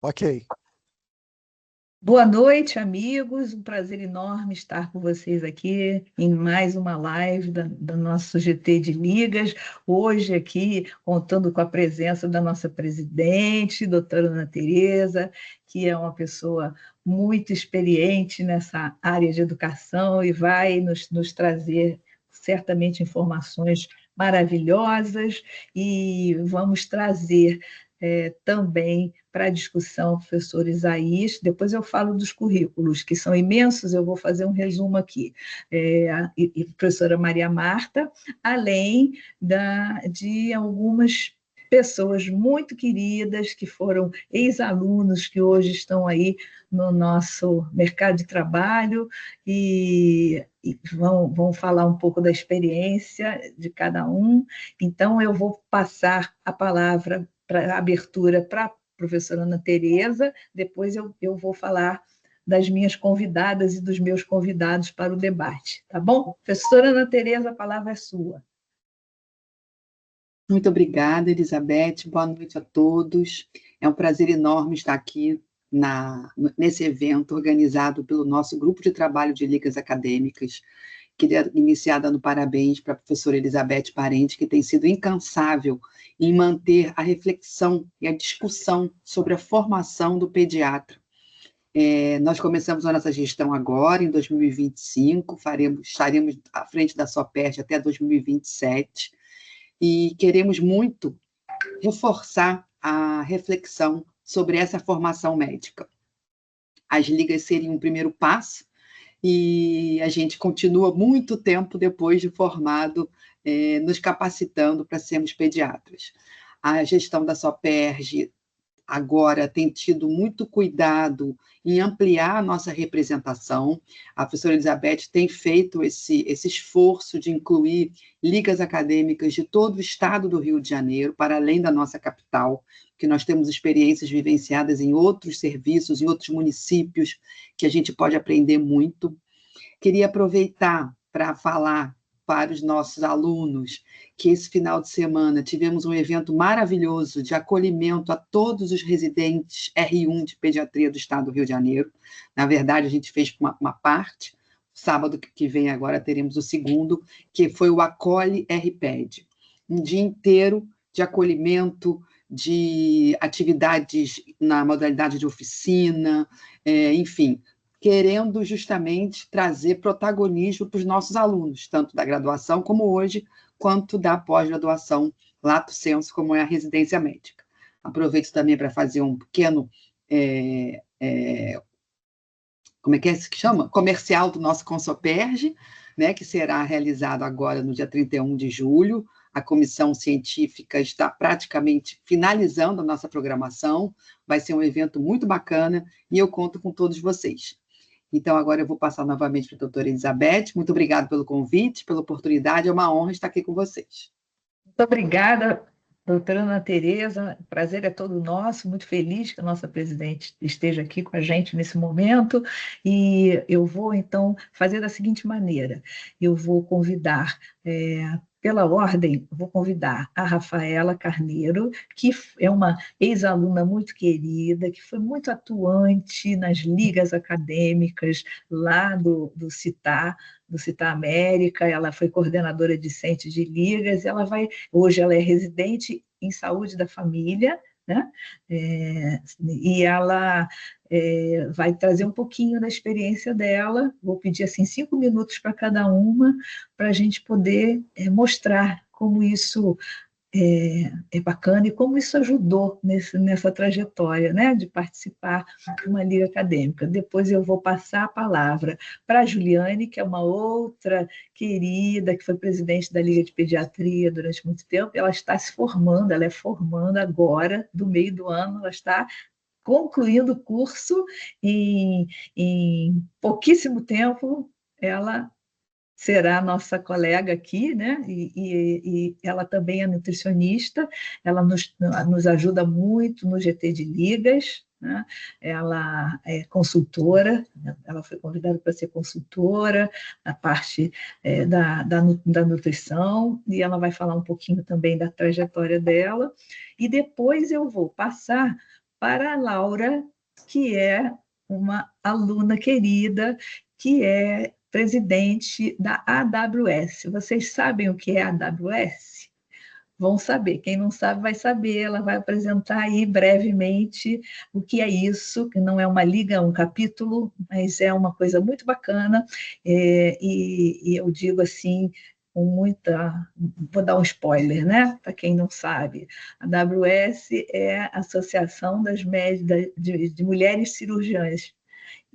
Ok. Boa noite, amigos. Um prazer enorme estar com vocês aqui em mais uma live do nosso GT de Ligas. Hoje aqui, contando com a presença da nossa presidente, doutora Ana Tereza, que é uma pessoa muito experiente nessa área de educação e vai nos trazer certamente informações maravilhosas e vamos trazer também para a discussão, professor Isaías. Depois eu falo dos currículos, que são imensos, eu vou fazer um resumo aqui. E professora Maria Marta, além de algumas pessoas muito queridas, que foram ex-alunos, que hoje estão aí no nosso mercado de trabalho e vão falar um pouco da experiência de cada um. Então, eu vou passar a palavra para abertura para a professora Ana Tereza, depois eu vou falar das minhas convidadas e dos meus convidados para o debate, tá bom? Professora Ana Tereza, a palavra é sua. Muito obrigada, Elizabeth. Boa noite a todos. É um prazer enorme estar aqui nesse evento organizado pelo nosso grupo de trabalho de ligas acadêmicas. Queria iniciar dando parabéns para a professora Elizabeth Parente, que tem sido incansável em manter a reflexão e a discussão sobre a formação do pediatra. Nós começamos a nossa gestão agora, em 2025, estaremos à frente da SOPERJ até 2027, e queremos muito reforçar a reflexão sobre essa formação médica. As ligas seriam um primeiro passo, e a gente continua muito tempo depois de formado, nos capacitando para sermos pediatras. A gestão da SOPERJ agora tem tido muito cuidado em ampliar a nossa representação. A professora Elizabeth tem feito esse esforço de incluir ligas acadêmicas de todo o estado do Rio de Janeiro, para além da nossa capital, que nós temos experiências vivenciadas em outros serviços, em outros municípios, que a gente pode aprender muito. Queria aproveitar para falar para os nossos alunos que esse final de semana tivemos um evento maravilhoso de acolhimento a todos os residentes R1 de pediatria do estado do Rio de Janeiro. Na verdade, a gente fez uma parte, sábado que vem agora teremos o segundo, que foi o Acolhe RPED. Um dia inteiro de acolhimento, de atividades na modalidade de oficina, enfim, querendo justamente trazer protagonismo para os nossos alunos, tanto da graduação como hoje, quanto da pós-graduação, lato sensu, como é a residência médica. Aproveito também para fazer um pequeno, como é que chama? Comercial do nosso Consoperj, né, que será realizado agora no dia 31 de julho. A comissão científica está praticamente finalizando a nossa programação, vai ser um evento muito bacana, e eu conto com todos vocês. Então, agora eu vou passar novamente para a doutora Elizabeth. Muito obrigada pelo convite, pela oportunidade, é uma honra estar aqui com vocês. Muito obrigada, doutora Ana Tereza, o prazer é todo nosso, muito feliz que a nossa presidente esteja aqui com a gente nesse momento, e eu vou, então, fazer da seguinte maneira, eu vou convidar, pela ordem, vou convidar a Rafaela Carneiro, que é uma ex-aluna muito querida, que foi muito atuante nas ligas acadêmicas lá do CITAR, do CITAR América, ela foi coordenadora discente de ligas, hoje ela é residente em saúde da família, né? E ela vai trazer um pouquinho da experiência dela, vou pedir assim 5 minutos para cada uma, para a gente poder mostrar como isso é bacana e como isso ajudou nessa trajetória, né, de participar de uma liga acadêmica. Depois eu vou passar a palavra para a Juliane, que é uma outra querida, que foi presidente da Liga de Pediatria durante muito tempo. Ela está se formando, ela é formanda agora, do meio do ano, ela está concluindo o curso em pouquíssimo tempo, ela será nossa colega aqui, né? E ela também é nutricionista, ela nos ajuda muito no GT de Ligas, né? Ela é consultora, ela foi convidada para ser consultora na parte da nutrição, e ela vai falar um pouquinho também da trajetória dela, e depois eu vou passar para a Laura, que é uma aluna querida, que é presidente da AWS. Vocês sabem o que é a AWS? Vão saber. Quem não sabe vai saber. Ela vai apresentar aí brevemente o que é isso, que não é uma liga, um capítulo, mas é uma coisa muito bacana. E eu digo assim, com muita. Vou dar um spoiler, né? Para quem não sabe. A AWS é a Associação das Médicas de Mulheres Cirurgiãs.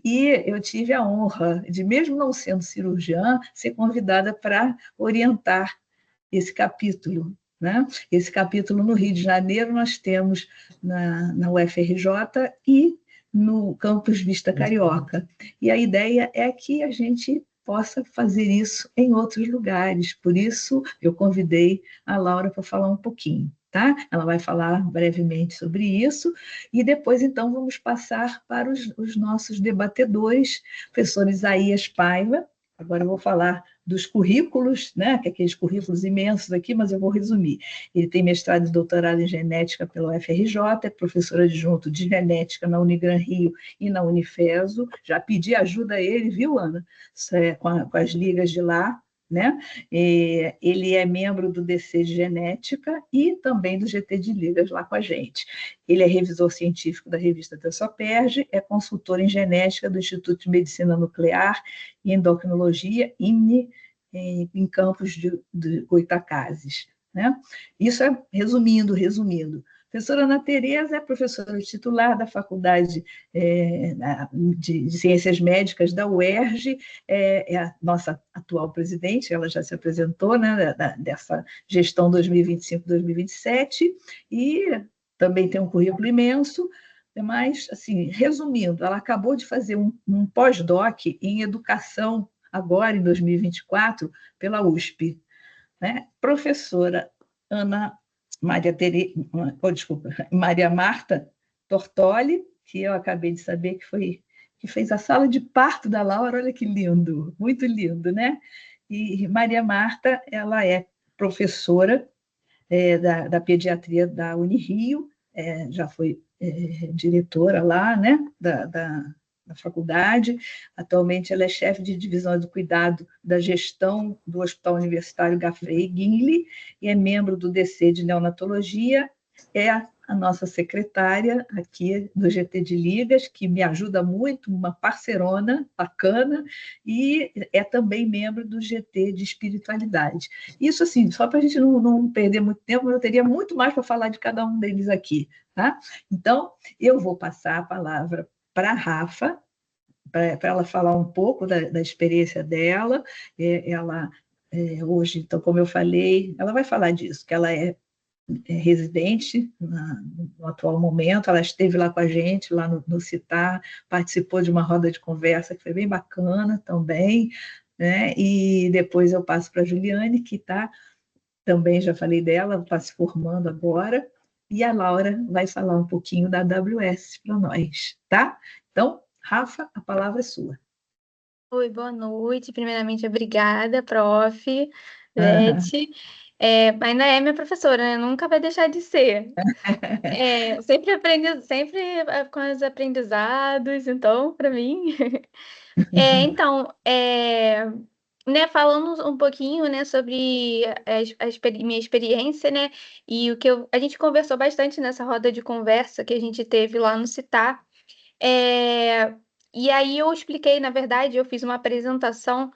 E eu tive a honra de, mesmo não sendo cirurgiã, ser convidada para orientar esse capítulo. Né? Esse capítulo no Rio de Janeiro nós temos na UFRJ e no Campus Vista Carioca. E a ideia é que a gente possa fazer isso em outros lugares. Por isso, eu convidei a Laura para falar um pouquinho. Tá? Ela vai falar brevemente sobre isso, e depois, então, vamos passar para os nossos debatedores, professor Isaías Paiva. Agora eu vou falar dos currículos, né, que é aqueles currículos imensos aqui, mas eu vou resumir. Ele tem mestrado e doutorado em genética pela UFRJ, é professor adjunto de genética na Unigran Rio e na Unifeso. Já pedi ajuda a ele, viu, Ana? Com as ligas de lá, né? Ele é membro do DC de Genética e também do GT de Ligas lá com a gente. Ele é revisor científico da revista Tensoperge, é consultor em genética do Instituto de Medicina Nuclear e Endocrinologia, IMNE, em campos de Goitacazes. Né? Isso é resumindo. Professora Ana Tereza é professora titular da Faculdade de Ciências Médicas da UERJ, é a nossa atual presidente, ela já se apresentou, né, dessa gestão 2025-2027, e também tem um currículo imenso, mas, assim, resumindo, ela acabou de fazer um pós-doc em educação, agora em 2024, pela USP. Né? Professora Ana Maria, Maria Marta Tortoli, que eu acabei de saber que fez a sala de parto da Laura, olha que lindo, muito lindo, né? E Maria Marta, ela é professora da pediatria da Unirio, já foi diretora lá, né, da faculdade. Atualmente ela é chefe de divisão do cuidado da gestão do Hospital Universitário Gaffrey Guinle e é membro do DC de Neonatologia, é a nossa secretária aqui do GT de Ligas, que me ajuda muito, uma parceirona bacana, e é também membro do GT de Espiritualidade. Isso, assim, só para a gente não perder muito tempo, eu teria muito mais para falar de cada um deles aqui. Tá? Então, eu vou passar a palavra para a Rafa, para ela falar um pouco da experiência dela. Ela, hoje, então, como eu falei, ela vai falar disso, que ela é residente no atual momento, ela esteve lá com a gente, lá no CITAR, participou de uma roda de conversa que foi bem bacana também, né? E depois eu passo para a Juliane, que está, também já falei dela, está se formando agora, e a Laura vai falar um pouquinho da AWS para nós, tá? Então, Rafa, a palavra é sua. Oi, boa noite. Primeiramente, obrigada, prof. Uhum. Beth. Ainda é minha professora, né? Nunca vai deixar de ser. Sempre aprende, sempre com os aprendizados, então, para mim. Então, né, falando um pouquinho, né, sobre minha experiência, né, e o que a gente conversou bastante nessa roda de conversa que a gente teve lá no CITAR. E aí eu expliquei, na verdade, eu fiz uma apresentação,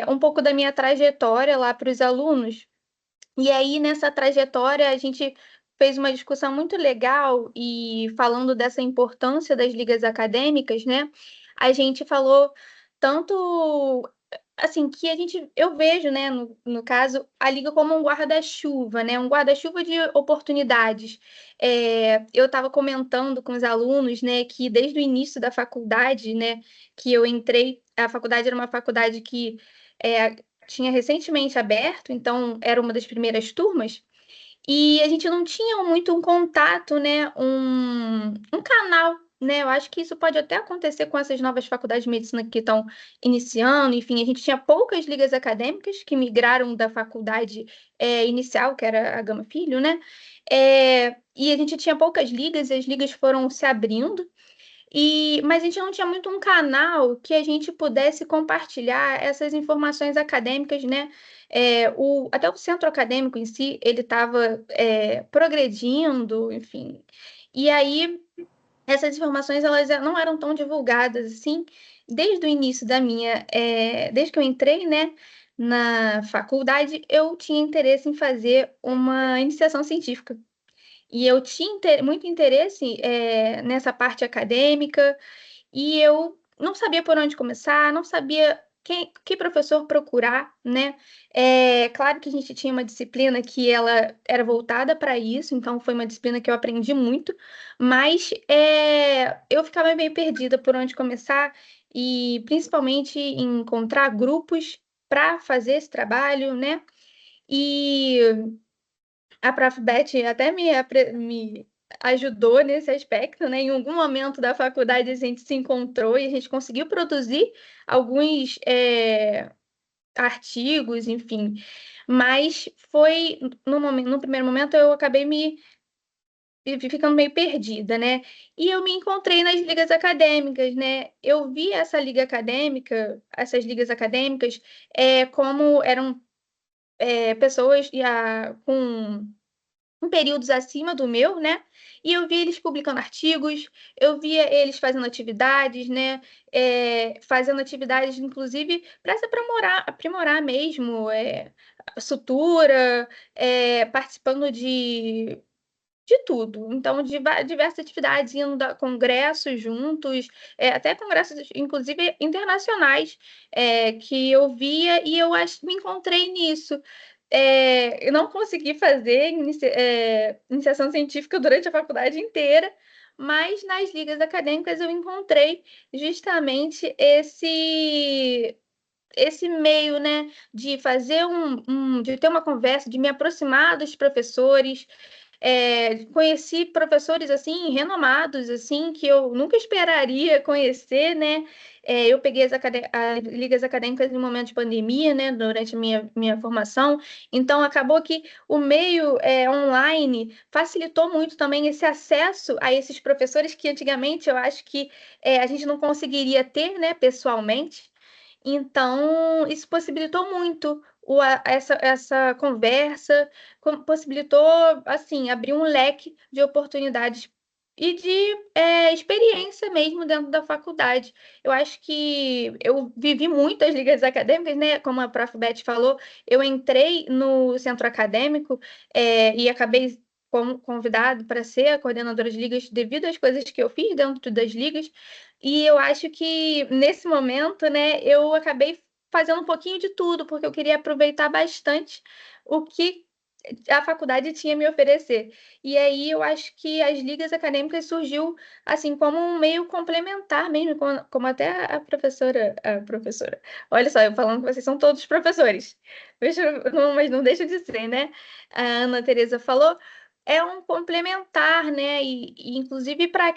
um pouco da minha trajetória lá para os alunos. E aí, nessa trajetória, a gente fez uma discussão muito legal e falando dessa importância das ligas acadêmicas, né? A gente falou tanto assim que eu vejo, né, no caso, a liga como um guarda-chuva, né? Um guarda-chuva de oportunidades. Eu estava comentando com os alunos, né, que desde o início da faculdade, né, que eu entrei, a faculdade era uma faculdade que tinha recentemente aberto, então era uma das primeiras turmas, e a gente não tinha muito um contato, né, um canal né? Eu acho que isso pode até acontecer com essas novas faculdades de medicina que estão iniciando. Enfim, a gente tinha poucas ligas acadêmicas que migraram da faculdade inicial, que era a Gama Filho, né? E a gente tinha poucas ligas e as ligas foram se abrindo. Mas a gente não tinha muito um canal que a gente pudesse compartilhar essas informações acadêmicas, né? Até o centro acadêmico em si, ele estava progredindo, enfim. E aí, essas informações, elas não eram tão divulgadas, assim, desde o início desde que eu entrei, né, na faculdade, eu tinha interesse em fazer uma iniciação científica. E eu tinha muito interesse nessa parte acadêmica, e eu não sabia por onde começar, não sabia que professor procurar, né? Claro que a gente tinha uma disciplina que ela era voltada para isso, então foi uma disciplina que eu aprendi muito, mas eu ficava meio perdida por onde começar, e principalmente em encontrar grupos para fazer esse trabalho, né? E a Prof. Beth até me ajudou nesse aspecto, né? Em algum momento da faculdade a gente se encontrou e a gente conseguiu produzir alguns artigos, enfim. Mas foi no primeiro momento eu acabei ficando meio perdida, né? E eu me encontrei nas ligas acadêmicas, né? Eu vi essa liga acadêmica, essas ligas acadêmicas, como eram pessoas com períodos acima do meu, né? E eu via eles publicando artigos, eu via eles fazendo atividades, né? Fazendo ações, inclusive, para se aprimorar mesmo, sutura, participando de tudo. Então, de diversas atividades, indo a congressos juntos, até congressos, inclusive, internacionais, que eu via e me encontrei nisso. Eu não consegui fazer iniciação científica durante a faculdade inteira, mas nas ligas acadêmicas eu encontrei justamente esse meio, né, de fazer de ter uma conversa, de me aproximar dos professores. Conheci professores assim renomados assim que eu nunca esperaria conhecer, né? Eu peguei as ligas acadêmicas no momento de pandemia, né? Durante a minha formação, então acabou que o meio online facilitou muito também esse acesso a esses professores que antigamente eu acho que a gente não conseguiria ter, né? Pessoalmente. Então, isso possibilitou muito essa conversa, possibilitou, assim, abrir um leque de oportunidades e de experiência mesmo dentro da faculdade. Eu acho que eu vivi muitas ligas acadêmicas, né? Como a Prof. Beth falou, eu entrei no centro acadêmico e acabei como convidado para ser a coordenadora de ligas devido às coisas que eu fiz dentro das ligas. E eu acho que nesse momento, né, eu acabei fazendo um pouquinho de tudo, porque eu queria aproveitar bastante o que a faculdade tinha a me oferecer. E aí eu acho que as ligas acadêmicas surgiu assim como um meio complementar mesmo, como até a professora. Olha só, eu falando que vocês são todos professores. Mas não deixa de ser, né? A Ana Teresa falou, é um complementar, né? E inclusive para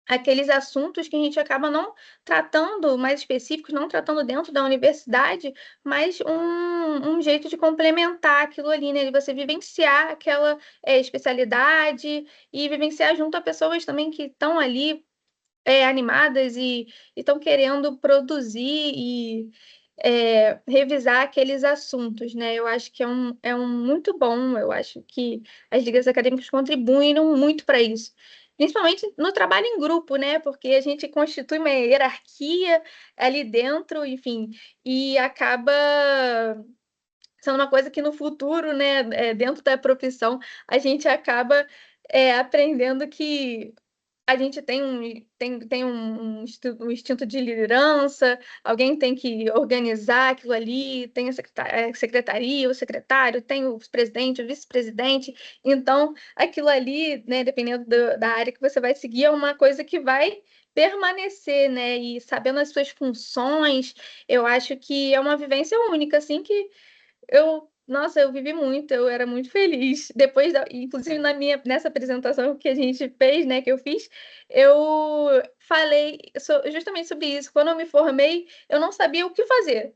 aqueles assuntos que a gente acaba não tratando mais específicos, não tratando dentro da universidade, mas um jeito de complementar aquilo ali, né? De você vivenciar aquela especialidade e vivenciar junto a pessoas também que estão ali animadas e estão querendo produzir e revisar aqueles assuntos, né? Eu acho que é um muito bom, eu acho que as ligas acadêmicas contribuem muito para isso. Principalmente no trabalho em grupo, né? Porque a gente constitui uma hierarquia ali dentro, enfim, e acaba sendo uma coisa que no futuro, né, dentro da profissão, a gente acaba aprendendo que a gente tem um instinto de liderança, alguém tem que organizar aquilo ali, tem a secretaria, o secretário, tem o presidente, o vice-presidente, então aquilo ali, né, dependendo da área que você vai seguir, é uma coisa que vai permanecer, né, e sabendo as suas funções, eu acho que é uma vivência única, assim, que eu Nossa, eu vivi muito, eu era muito feliz. Inclusive nessa apresentação que a gente fez, né, que eu fiz, eu falei justamente sobre isso. Quando eu me formei, eu não sabia o que fazer.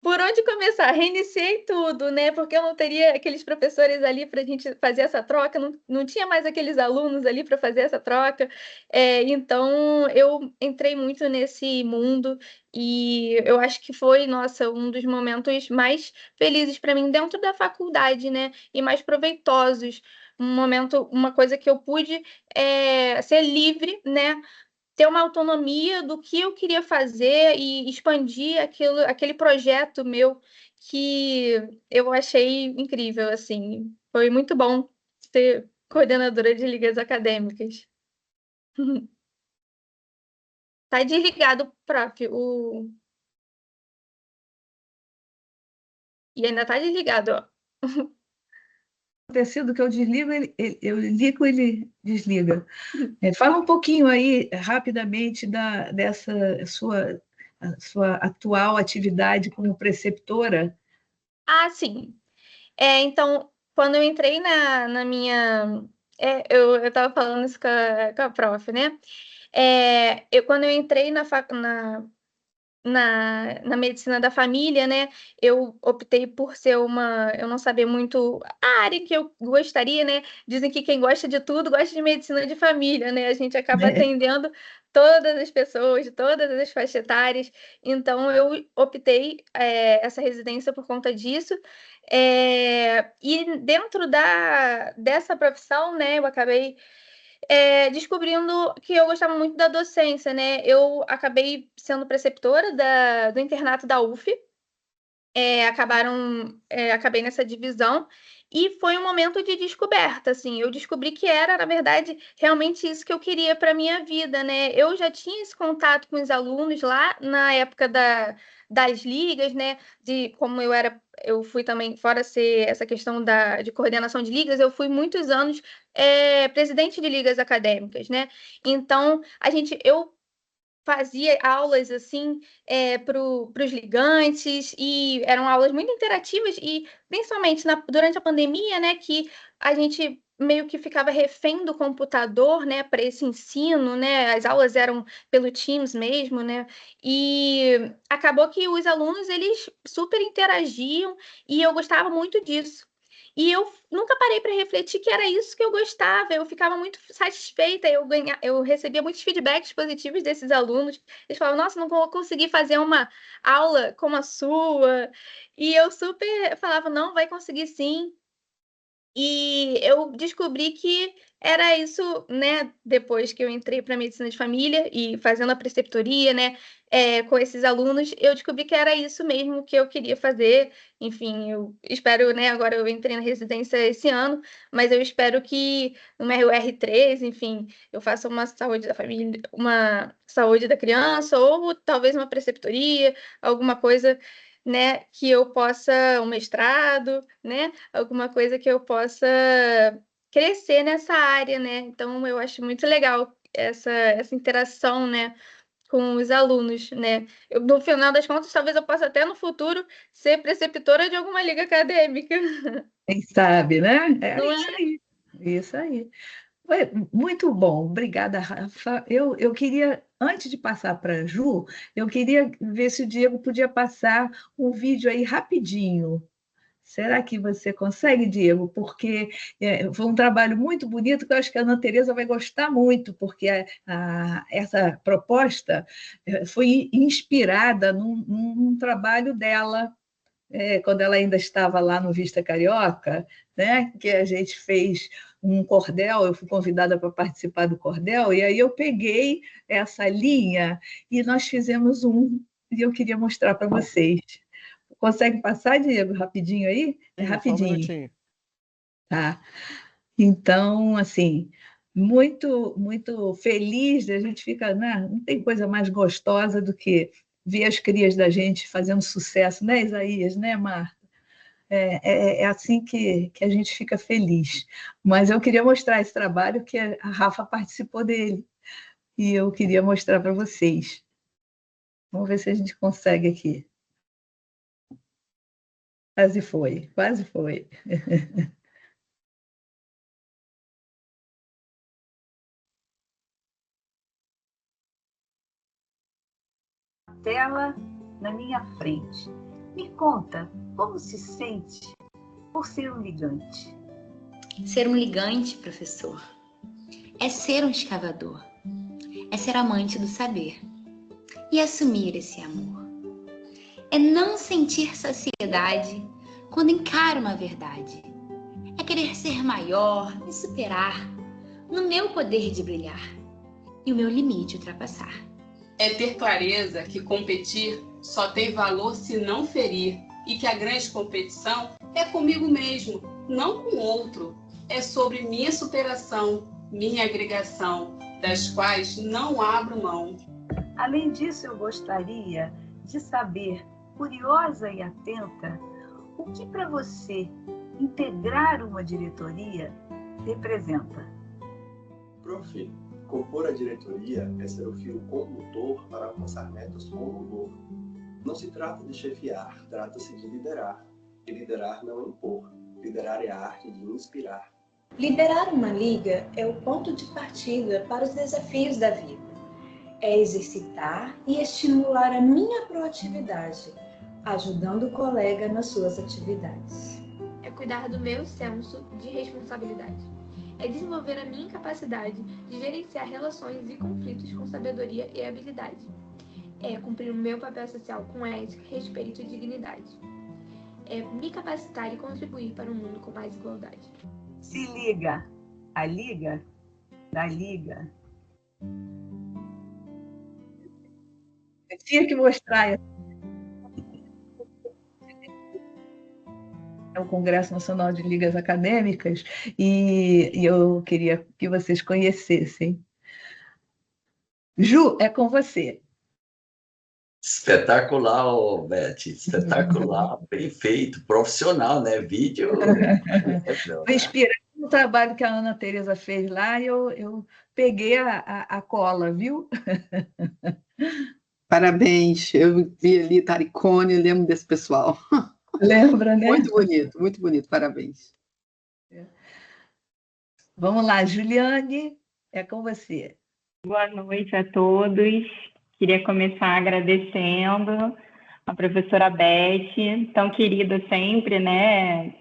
Por onde começar? Reiniciei tudo, né? Porque eu não teria aqueles professores ali para a gente fazer essa troca, não tinha mais aqueles alunos ali para fazer essa troca. Então, eu entrei muito nesse mundo e eu acho que foi, nossa, um dos momentos mais felizes para mim dentro da faculdade, né? E mais proveitosos. Um momento, uma coisa que eu pude ser livre, né? Ter uma autonomia do que eu queria fazer e expandir aquele projeto meu que eu achei incrível, assim. Foi muito bom ser coordenadora de ligas acadêmicas. Tá desligado, prof. E ainda tá desligado, ó. Acontecido que eu desligo, eu ligo, ele desliga. Fala um pouquinho aí, rapidamente, dessa sua atual atividade como preceptora. Ah, sim. Então, quando eu entrei na minha. Eu estava falando isso com a prof, né? Quando eu entrei na medicina da família, né? Eu optei por eu não saber muito a área que eu gostaria, né? Dizem que quem gosta de tudo gosta de medicina de família, né? A gente acaba Né? atendendo todas as pessoas, de todas as faixas etárias. Então, eu optei essa residência por conta disso. E dentro dessa profissão, né? Eu acabei descobrindo que eu gostava muito da docência, né? Eu acabei sendo preceptora do internato da UF, acabei nessa divisão, e foi um momento de descoberta, assim, eu descobri que era, na verdade, realmente isso que eu queria para minha vida, né? Eu já tinha esse contato com os alunos lá na época das ligas, né? De como eu fui também, fora ser essa questão de coordenação de ligas, eu fui muitos anos presidente de ligas acadêmicas, né? Então, eu fazia aulas assim para os ligantes e eram aulas muito interativas e principalmente durante a pandemia, né, que a gente meio que ficava refém do computador, né, para esse ensino, né, as aulas eram pelo Teams mesmo, né, e acabou que os alunos eles super interagiam e eu gostava muito disso. E eu nunca parei para refletir que era isso que eu gostava. Eu ficava muito satisfeita. Eu recebia muitos feedbacks positivos desses alunos. Eles falavam: Nossa, não vou conseguir fazer uma aula como a sua. E eu super falava: Não, vai conseguir sim. E eu descobri que era isso, né? Depois que eu entrei para medicina de família e fazendo a preceptoria, né? Com esses alunos, eu descobri que era isso mesmo que eu queria fazer. Enfim, eu espero, né? Agora eu entrei na residência esse ano, mas eu espero que no RU3, enfim, eu faça uma saúde da família, uma saúde da criança, ou talvez uma preceptoria, alguma coisa, né? Que eu possa, um mestrado, né? Alguma coisa que eu possa crescer nessa área, né? Então, eu acho muito legal essa interação, né, com os alunos, né? No final das contas, talvez eu possa até no futuro ser preceptora de alguma liga acadêmica. Quem sabe, né? É Não isso é? aí. Isso aí. Foi muito bom, obrigada, Rafa. Eu queria, antes de passar para a Ju, eu queria ver se o Diego podia passar um vídeo aí rapidinho. Será que você consegue, Diego? Porque foi um trabalho muito bonito que eu acho que a Ana Tereza vai gostar muito, porque essa proposta foi inspirada num trabalho dela, quando ela ainda estava lá no Vista Carioca, né, que a gente fez um cordel, eu fui convidada para participar do cordel, e aí eu peguei essa linha e nós fizemos e eu queria mostrar para vocês. Consegue passar, Diego, rapidinho aí? É Sim, só um rapidinho, minutinho. tá? Então, assim, muito feliz, a gente fica, né? Não tem coisa mais gostosa do que ver as crias da gente fazendo sucesso, né, Isaías, né, Marta? É assim que a gente fica feliz. Mas eu queria mostrar esse trabalho que a Rafa participou dele, e eu queria mostrar para vocês. Vamos ver se a gente consegue aqui. Quase foi, quase foi. Tela na minha frente. Me conta, como se sente por ser um ligante? Ser um ligante, professor, é ser um escavador, é ser amante do saber e assumir esse amor. É não sentir saciedade quando encara uma verdade. É querer ser maior, me superar, no meu poder de brilhar e o meu limite ultrapassar. É ter clareza que competir só tem valor se não ferir e que a grande competição é comigo mesmo, não com outro. É sobre minha superação, minha agregação, das quais não abro mão. Além disso, eu gostaria de saber, curiosa e atenta, o que para você integrar uma diretoria representa? Prof, compor a diretoria é ser o fio condutor para alcançar metas com louvor. Não se trata de chefiar, trata-se de liderar. E liderar não é impor, liderar é a arte de inspirar. Liderar uma liga é o ponto de partida para os desafios da vida. É exercitar e estimular a minha proatividade, ajudando o colega nas suas atividades. É cuidar do meu senso de responsabilidade. É desenvolver a minha capacidade de gerenciar relações e conflitos com sabedoria e habilidade. É cumprir o meu papel social com ética, respeito e dignidade. É me capacitar e contribuir para um mundo com mais igualdade. Se liga, a liga da liga. Eu tinha que mostrar o Congresso Nacional de Ligas Acadêmicas e eu queria que vocês conhecessem. Ju, é com você. Espetacular, Beth, espetacular, bem feito, profissional, né? Vídeo. Foi inspirado no trabalho que a Ana Tereza fez lá e eu peguei a cola, viu? Parabéns, eu vi ali Taricone, lembro desse pessoal. Lembra, né? Muito bonito, parabéns. Vamos lá, Juliane, é com você. Boa noite a todos. Queria começar agradecendo a professora Beth, tão querida sempre, né?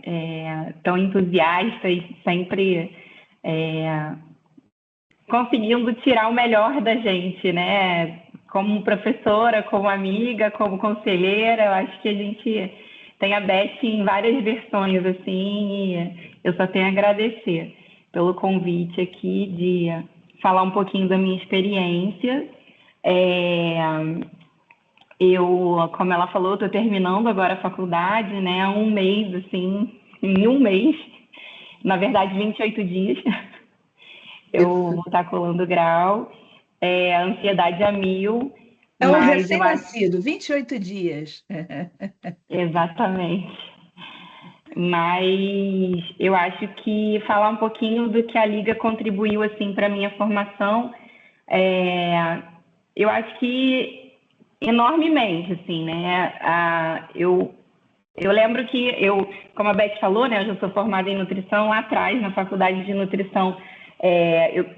Tão entusiasta e sempre conseguindo tirar o melhor da gente, né? Como professora, como amiga, como conselheira, eu acho que a gente tem a Beth em várias versões, assim, e eu só tenho a agradecer pelo convite aqui de falar um pouquinho da minha experiência. Eu, como ela falou, estou terminando agora a faculdade, né? Um mês, assim, em um mês, na verdade, 28 dias, eu vou estar colando grau, a ansiedade a mil. É um recém-nascido, 28 dias. Exatamente. Mas eu acho que falar um pouquinho do que a Liga contribuiu, assim, para a minha formação, eu acho que enormemente, assim, né? Eu lembro que como a Beth falou, né? Eu já sou formada em nutrição lá atrás, na faculdade de nutrição.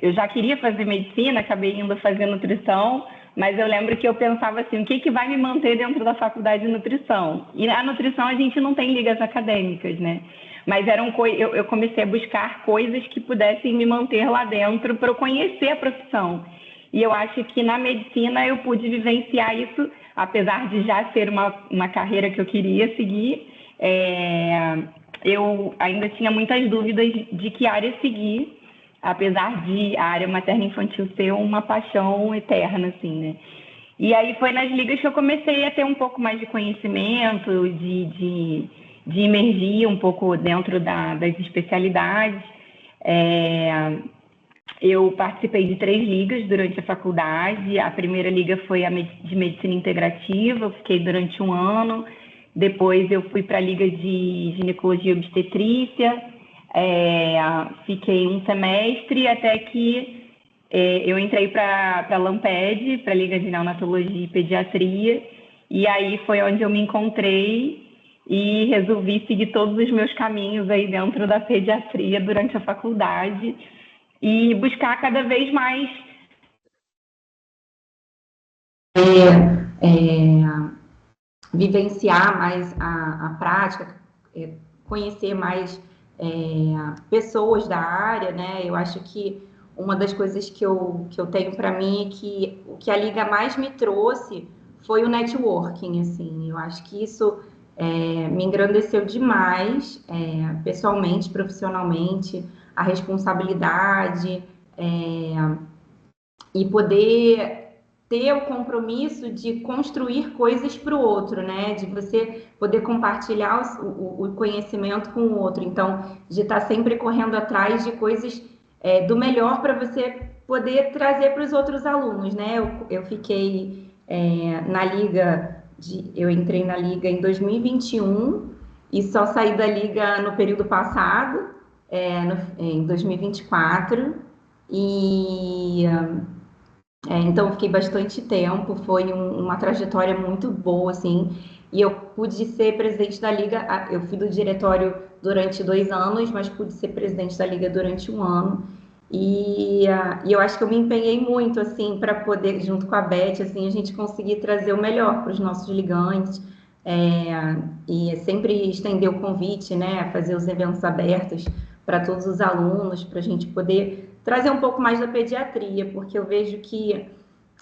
Eu já queria fazer medicina, acabei indo fazer nutrição, mas eu lembro que eu pensava assim, o que vai me manter dentro da faculdade de nutrição? E a nutrição a gente não tem ligas acadêmicas, né? Mas eu comecei a buscar coisas que pudessem me manter lá dentro para eu conhecer a profissão. E eu acho que na medicina eu pude vivenciar isso, apesar de já ser uma carreira que eu queria seguir, eu ainda tinha muitas dúvidas de que área seguir, apesar de a área materno-infantil ser uma paixão eterna, assim, né? E aí foi nas ligas que eu comecei a ter um pouco mais de conhecimento, de emergir um pouco dentro das especialidades. Eu participei de 3 ligas durante a faculdade. A primeira liga foi a de medicina integrativa, eu fiquei durante um ano. Depois eu fui para a liga de ginecologia e obstetrícia, fiquei um semestre até que eu entrei para a Lamped, para a Liga de Neonatologia e Pediatria, e aí foi onde eu me encontrei e resolvi seguir todos os meus caminhos aí dentro da pediatria durante a faculdade e buscar cada vez mais vivenciar mais a prática, conhecer mais pessoas da área, né? Eu acho que uma das coisas que eu tenho para mim é que o que a Liga mais me trouxe foi o networking, assim. Eu acho que isso me engrandeceu demais, pessoalmente, profissionalmente, a responsabilidade e poder ter o compromisso de construir coisas para o outro, né? De você poder compartilhar o conhecimento com o outro. Então, de estar sempre correndo atrás de coisas do melhor para você poder trazer para os outros alunos, né? Eu fiquei na Liga, eu entrei na Liga em 2021 e só saí da Liga no período passado, em 2024. Então, eu fiquei bastante tempo, foi uma trajetória muito boa, assim, e eu pude ser presidente da Liga, eu fui do diretório durante 2 anos, mas pude ser presidente da Liga durante 1 ano, e eu acho que eu me empenhei muito, assim, para poder, junto com a Beth, assim, a gente conseguir trazer o melhor para os nossos ligantes, e sempre estender o convite, né, fazer os eventos abertos para todos os alunos, para a gente poder trazer um pouco mais da pediatria, porque eu vejo que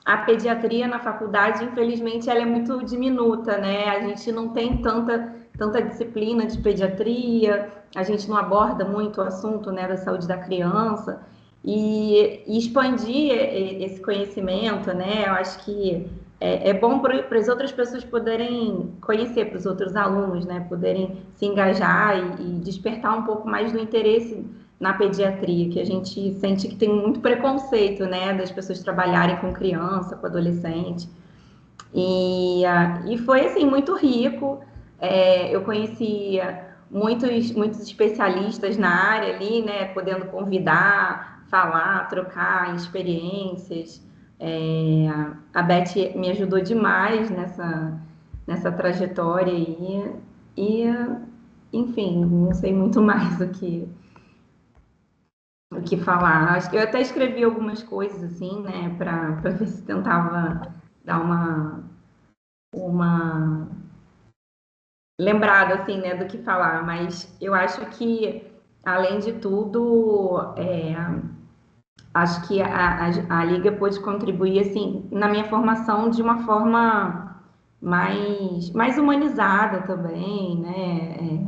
a pediatria na faculdade, infelizmente, ela é muito diminuta, né? A gente não tem tanta disciplina de pediatria, a gente não aborda muito o assunto, né, da saúde da criança, e expandir esse conhecimento, né? Eu acho que é bom para as outras pessoas poderem conhecer, para os outros alunos, né? Poderem se engajar e despertar um pouco mais do interesse na pediatria, que a gente sente que tem muito preconceito, né, das pessoas trabalharem com criança, com adolescente. E foi, assim, muito rico. Eu conheci muitos especialistas na área ali, né, podendo convidar, falar, trocar experiências. A Beth me ajudou demais nessa trajetória aí. Enfim, não sei muito mais o que falar. Acho que eu até escrevi algumas coisas assim, né, para ver se tentava dar uma lembrada assim, né, do que falar, mas eu acho que, além de tudo, acho que a Liga pôde contribuir assim na minha formação de uma forma mais humanizada também, né?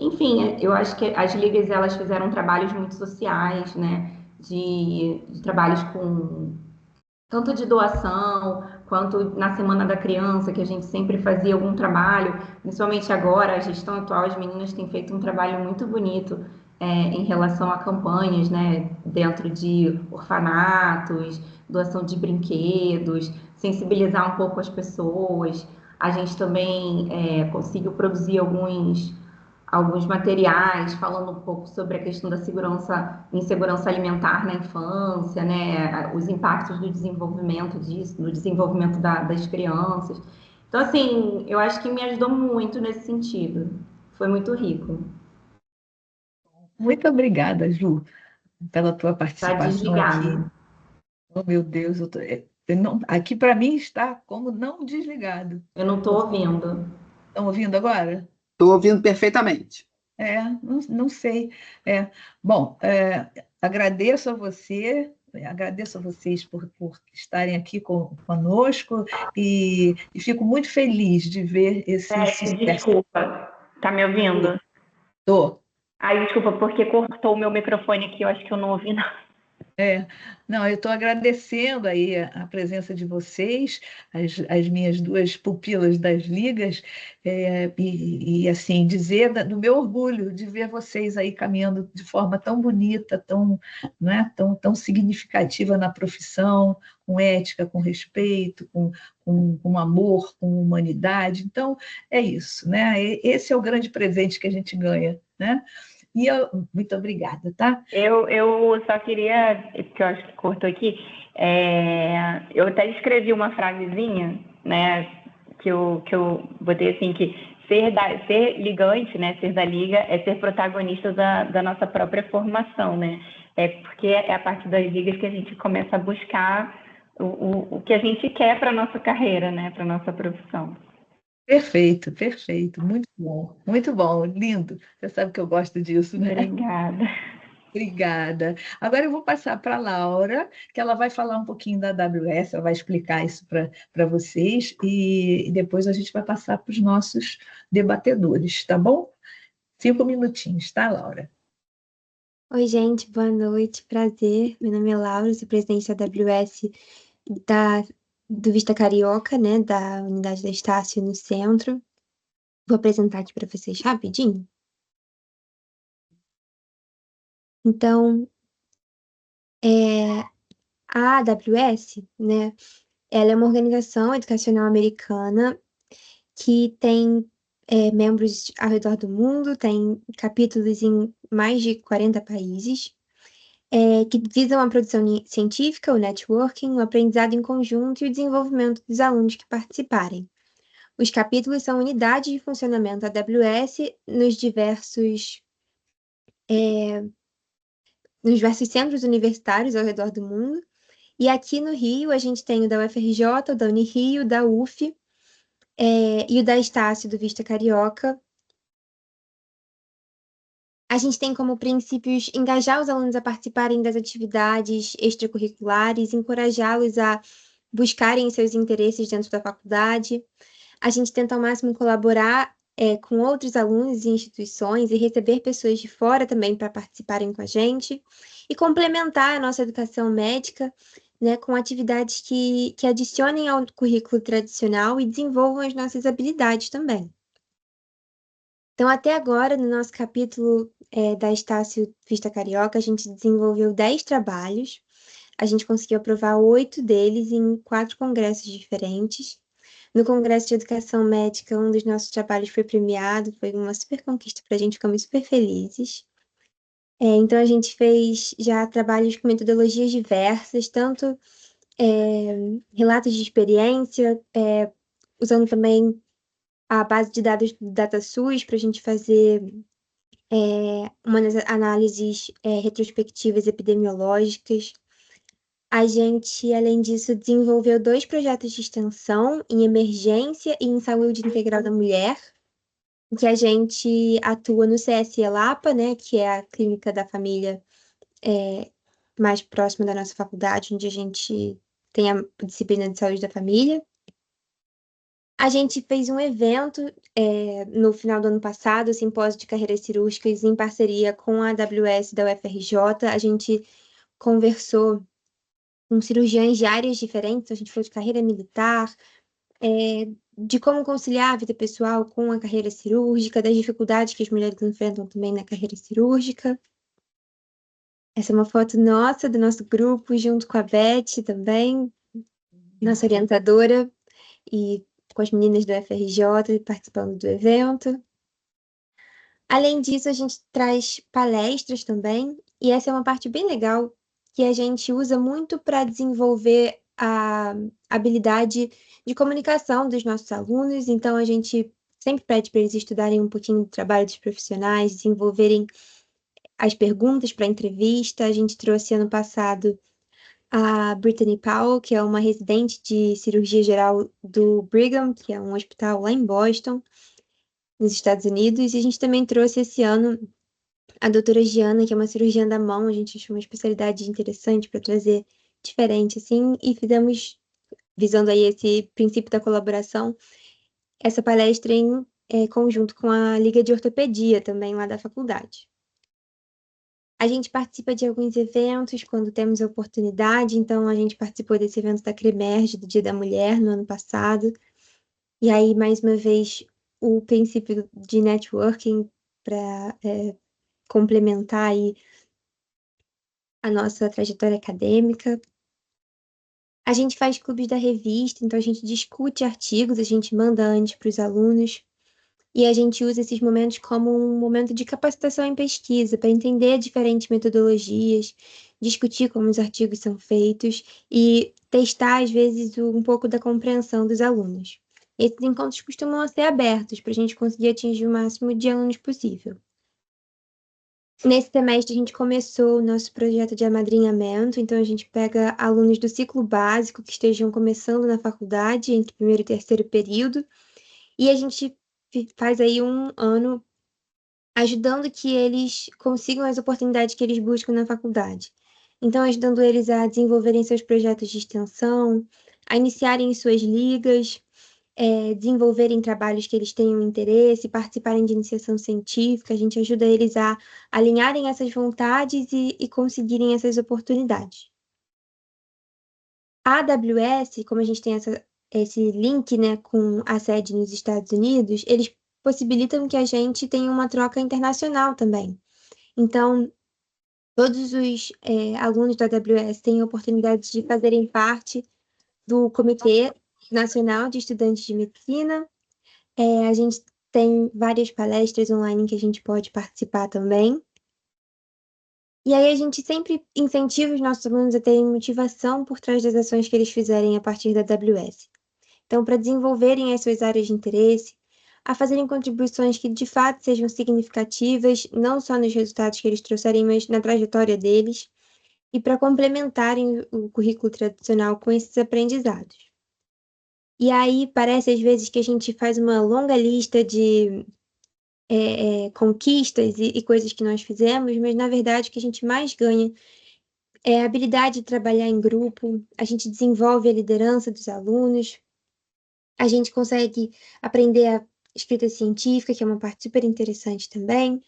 Enfim, eu acho que as ligas elas fizeram trabalhos muito sociais, né? De trabalhos com tanto de doação quanto na Semana da Criança, que a gente sempre fazia algum trabalho, principalmente agora, a gestão atual, as meninas têm feito um trabalho muito bonito em relação a campanhas, né? Dentro de orfanatos, doação de brinquedos, sensibilizar um pouco as pessoas. A gente também conseguiu produzir alguns materiais falando um pouco sobre a questão da insegurança alimentar na infância, né? Os impactos do desenvolvimento disso, do desenvolvimento das crianças. Então, assim, eu acho que me ajudou muito nesse sentido. Foi muito rico. Muito obrigada, Ju, pela tua Tá participação aqui. desligado. Oh, meu Deus, aqui para mim está como não desligado. Eu não estou ouvindo. Estão ouvindo agora? Estou ouvindo perfeitamente. Não sei. Bom, agradeço a você, agradeço a vocês por estarem aqui conosco e fico muito feliz de ver esse sucesso. Desculpa, tá me ouvindo? Estou. Ai, desculpa, porque cortou o meu microfone aqui, eu acho que eu não ouvi nada. Não, eu estou agradecendo aí a presença de vocês, as minhas 2 pupilas das ligas, e assim, dizer do meu orgulho de ver vocês aí caminhando de forma tão bonita, não é, tão significativa na profissão, com ética, com respeito, com amor, com humanidade. Então, é isso, né? Esse é o grande presente que a gente ganha, né? E muito obrigada, tá? Eu só queria, que eu acho que cortou aqui, eu até escrevi uma frasezinha, né, eu botei assim, que ser ligante, né, ser da Liga, é ser protagonista da nossa própria formação, né? Porque é a partir das ligas que a gente começa a buscar o que a gente quer para a nossa carreira, né, para a nossa profissão. Perfeito, perfeito. Muito bom, lindo. Você sabe que eu gosto disso, né? Obrigada. Obrigada. Agora eu vou passar para a Laura, que ela vai falar um pouquinho da AWS, ela vai explicar isso para vocês, e depois a gente vai passar para os nossos debatedores, tá bom? 5 minutinhos, tá, Laura? Oi, gente, boa noite, prazer. Meu nome é Laura, sou presidente da AWS do Vista Carioca, né, da unidade da Estácio no centro. Vou apresentar aqui para vocês rapidinho. Então, a AWS, né, ela é uma organização educacional americana que tem membros ao redor do mundo, tem capítulos em mais de 40 países, que visam a produção científica, o networking, o aprendizado em conjunto e o desenvolvimento dos alunos que participarem. Os capítulos são unidades de funcionamento AWS nos diversos centros universitários ao redor do mundo. E aqui no Rio, a gente tem o da UFRJ, o da Unirio, o da UF, e o da Estácio, do Vista Carioca. A gente tem como princípios engajar os alunos a participarem das atividades extracurriculares, encorajá-los a buscarem seus interesses dentro da faculdade. A gente tenta ao máximo colaborar com outros alunos e instituições e receber pessoas de fora também para participarem com a gente e complementar a nossa educação médica, né, com atividades que adicionem ao currículo tradicional e desenvolvam as nossas habilidades também. Então, até agora, no nosso capítulo da Estácio Vista Carioca, a gente desenvolveu 10 trabalhos. A gente conseguiu aprovar 8 deles em 4 congressos diferentes. No Congresso de Educação Médica, um dos nossos trabalhos foi premiado, foi uma super conquista para a gente, ficamos super felizes. Então, a gente fez já trabalhos com metodologias diversas, tanto relatos de experiência, usando também a base de dados do DataSUS para a gente fazer umas análises retrospectivas epidemiológicas. A gente, além disso, desenvolveu 2 projetos de extensão em emergência e em saúde integral da mulher, que a gente atua no CSE Lapa, né, que é a clínica da família mais próxima da nossa faculdade, onde a gente tem a disciplina de saúde da família. A gente fez um evento no final do ano passado, o Simpósio de Carreiras Cirúrgicas, em parceria com a AWS da UFRJ. A gente conversou com cirurgiões de áreas diferentes, a gente falou de carreira militar, de como conciliar a vida pessoal com a carreira cirúrgica, das dificuldades que as mulheres enfrentam também na carreira cirúrgica. Essa é uma foto nossa, do nosso grupo, junto com a Beth também, nossa orientadora, e com as meninas do UFRJ participando do evento. Além disso, a gente traz palestras também, e essa é uma parte bem legal, que a gente usa muito para desenvolver a habilidade de comunicação dos nossos alunos. Então, a gente sempre pede para eles estudarem um pouquinho do trabalho dos profissionais, desenvolverem as perguntas para a entrevista. A gente trouxe ano passado a Brittany Powell, que é uma residente de cirurgia geral do Brigham, que é um hospital lá em Boston, nos Estados Unidos. E a gente também trouxe esse ano a doutora Giana, que é uma cirurgiã da mão. A gente achou uma especialidade interessante para trazer diferente, assim, e fizemos, visando aí esse princípio da colaboração, essa palestra em conjunto com a Liga de Ortopedia, também lá da faculdade. A gente participa de alguns eventos quando temos a oportunidade, então a gente participou desse evento da CREMERGE, do Dia da Mulher, no ano passado. E aí, mais uma vez, o princípio de networking para complementar aí a nossa trajetória acadêmica. A gente faz clubes da revista, então a gente discute artigos, a gente manda antes para os alunos, e a gente usa esses momentos como um momento de capacitação em pesquisa, para entender diferentes metodologias, discutir como os artigos são feitos e testar, às vezes, um pouco da compreensão dos alunos. Esses encontros costumam ser abertos para a gente conseguir atingir o máximo de alunos possível. Nesse semestre, a gente começou o nosso projeto de amadrinhamento, então a gente pega alunos do ciclo básico que estejam começando na faculdade, entre primeiro e terceiro período, e a gente faz aí um ano ajudando que eles consigam as oportunidades que eles buscam na faculdade. Então, ajudando eles a desenvolverem seus projetos de extensão, a iniciarem suas ligas, desenvolverem trabalhos que eles tenham interesse, participarem de iniciação científica, a gente ajuda eles a alinharem essas vontades e conseguirem essas oportunidades. A AWS, como a gente tem esse link, né, com a sede nos Estados Unidos, eles possibilitam que a gente tenha uma troca internacional também. Então, todos os alunos da AWS têm a oportunidade de fazerem parte do Comitê Nacional de Estudantes de Medicina. A gente tem várias palestras online que a gente pode participar também. E aí a gente sempre incentiva os nossos alunos a terem motivação por trás das ações que eles fizerem a partir da AWS. Então, para desenvolverem as suas áreas de interesse, a fazerem contribuições que de fato sejam significativas, não só nos resultados que eles trouxerem, mas na trajetória deles, e para complementarem o currículo tradicional com esses aprendizados. E aí parece às vezes que a gente faz uma longa lista de conquistas e coisas que nós fizemos, mas na verdade o que a gente mais ganha é a habilidade de trabalhar em grupo, a gente desenvolve a liderança dos alunos, a gente consegue aprender a escrita científica, que é uma parte super interessante também.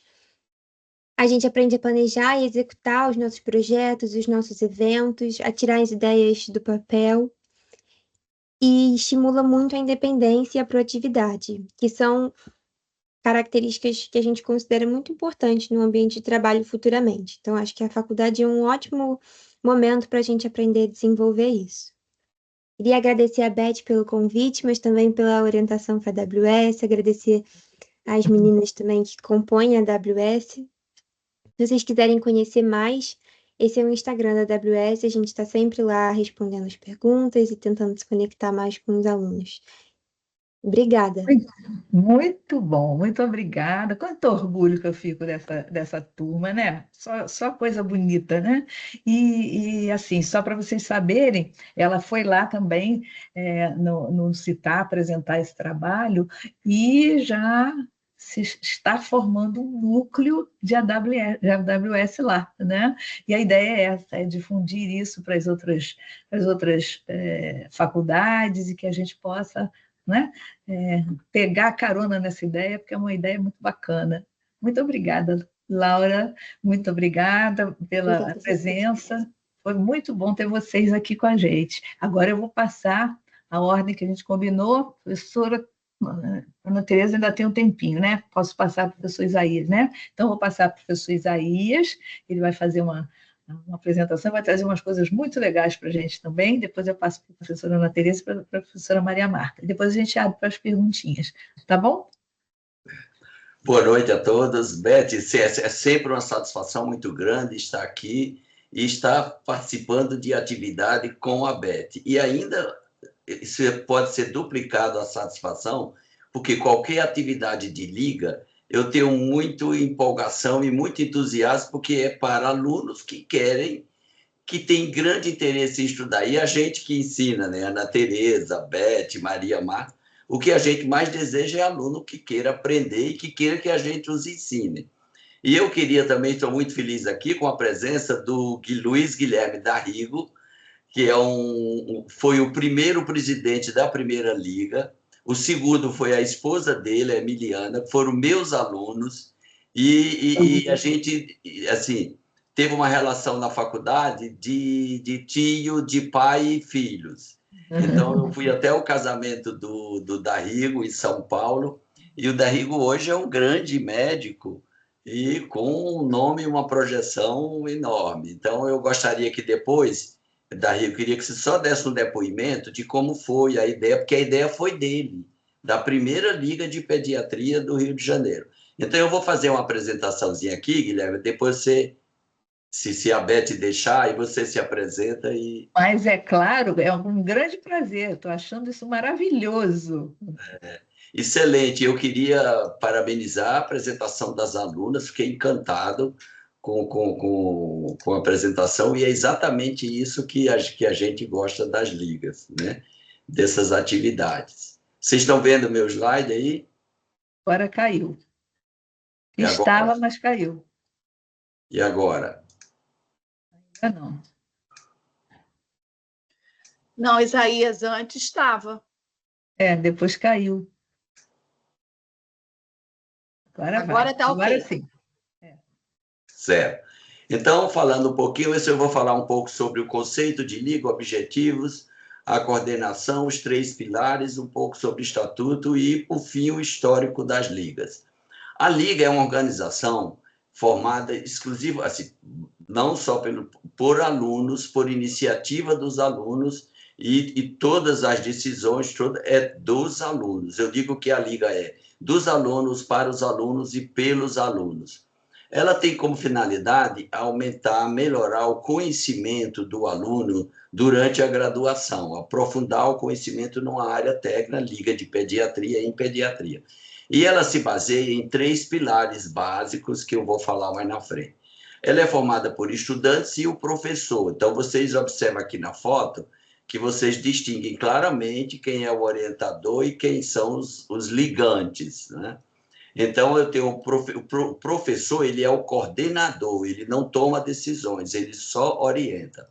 A gente aprende a planejar e executar os nossos projetos, os nossos eventos, a tirar as ideias do papel. E estimula muito a independência e a proatividade, que são características que a gente considera muito importantes no ambiente de trabalho futuramente. Então, acho que a faculdade é um ótimo momento para a gente aprender a desenvolver isso. Queria agradecer a Beth pelo convite, mas também pela orientação para a AWS, agradecer às meninas também que compõem a AWS. Se vocês quiserem conhecer mais, esse é o Instagram da AWS, a gente está sempre lá respondendo as perguntas e tentando se conectar mais com os alunos. Obrigada. Muito bom, muito obrigada. Quanto orgulho que eu fico dessa turma, né? Só coisa bonita, né? E assim, só para vocês saberem, ela foi lá também no CITAR apresentar esse trabalho e já se está formando um núcleo de AWS lá, né? E a ideia é essa, é difundir isso para as outras faculdades e que a gente possa, né, pegar carona nessa ideia, porque é uma ideia muito bacana. Muito obrigada, Laura, muito obrigada pela presença. Foi muito bom ter vocês aqui com a gente. Agora eu vou passar a ordem que a gente combinou. Professora Ana Tereza ainda tem um tempinho, né? Posso passar para o professor Isaías, né? Então, vou passar para o professor Isaías, ele vai fazer uma apresentação, vai trazer umas coisas muito legais para a gente também. Depois eu passo para a professora Ana Tereza e para a professora Maria Marta. Depois a gente abre para as perguntinhas, tá bom? Boa noite a todos. Beth, é sempre uma satisfação muito grande estar aqui e estar participando de atividade com a Beth. E ainda isso pode ser duplicado a satisfação, porque qualquer atividade de liga eu tenho muita empolgação e muito entusiasmo, porque é para alunos que têm grande interesse em estudar. E a gente que ensina, né? Ana Tereza, Beth, Maria Marta, o que a gente mais deseja é aluno que queira aprender e que queira que a gente os ensine. E eu queria também, estou muito feliz aqui com a presença do Luiz Guilherme Darrigo, que foi o primeiro presidente da Primeira Liga. O segundo foi a esposa dele, a Emiliana, que foram meus alunos, e a gente, assim, teve uma relação na faculdade de tio, de pai e filhos. Então, eu fui até o casamento do Darrigo, em São Paulo, e o Darrigo hoje é um grande médico e com um nome e uma projeção enorme. Então, eu gostaria que depois, Darrigo, eu queria que você só desse um depoimento de como foi a ideia, porque a ideia foi dele, da Primeira Liga de Pediatria do Rio de Janeiro. Então, eu vou fazer uma apresentaçãozinha aqui, Guilherme, depois você Se a Beth deixar, aí você se apresenta e... Mas é claro, é um grande prazer, estou achando isso maravilhoso. Excelente, eu queria parabenizar a apresentação das alunas, fiquei encantado com a apresentação, e é exatamente isso que a gente gosta das ligas, né? Dessas atividades. Vocês estão vendo meu slide aí? Agora caiu. E agora? Estava, mas caiu. E agora? Ainda não. Não, Isaías, antes estava. Depois caiu. Agora está ok. Agora sim. Certo. Então, falando um pouquinho, eu vou falar um pouco sobre o conceito de liga, objetivos, a coordenação, os 3 pilares, um pouco sobre o estatuto e, por fim, o histórico das ligas. A liga é uma organização formada exclusiva, assim, não só por alunos, por iniciativa dos alunos, e todas as decisões é dos alunos. Eu digo que a liga é dos alunos, para os alunos e pelos alunos. Ela tem como finalidade aumentar, melhorar o conhecimento do aluno durante a graduação, aprofundar o conhecimento numa área técnica, liga de pediatria e em pediatria. E ela se baseia em 3 pilares básicos que eu vou falar mais na frente. Ela é formada por estudantes e o professor. Então, vocês observam aqui na foto que vocês distinguem claramente quem é o orientador e quem são os ligantes, né? Então, eu tenho o professor, ele é o coordenador, ele não toma decisões, ele só orienta.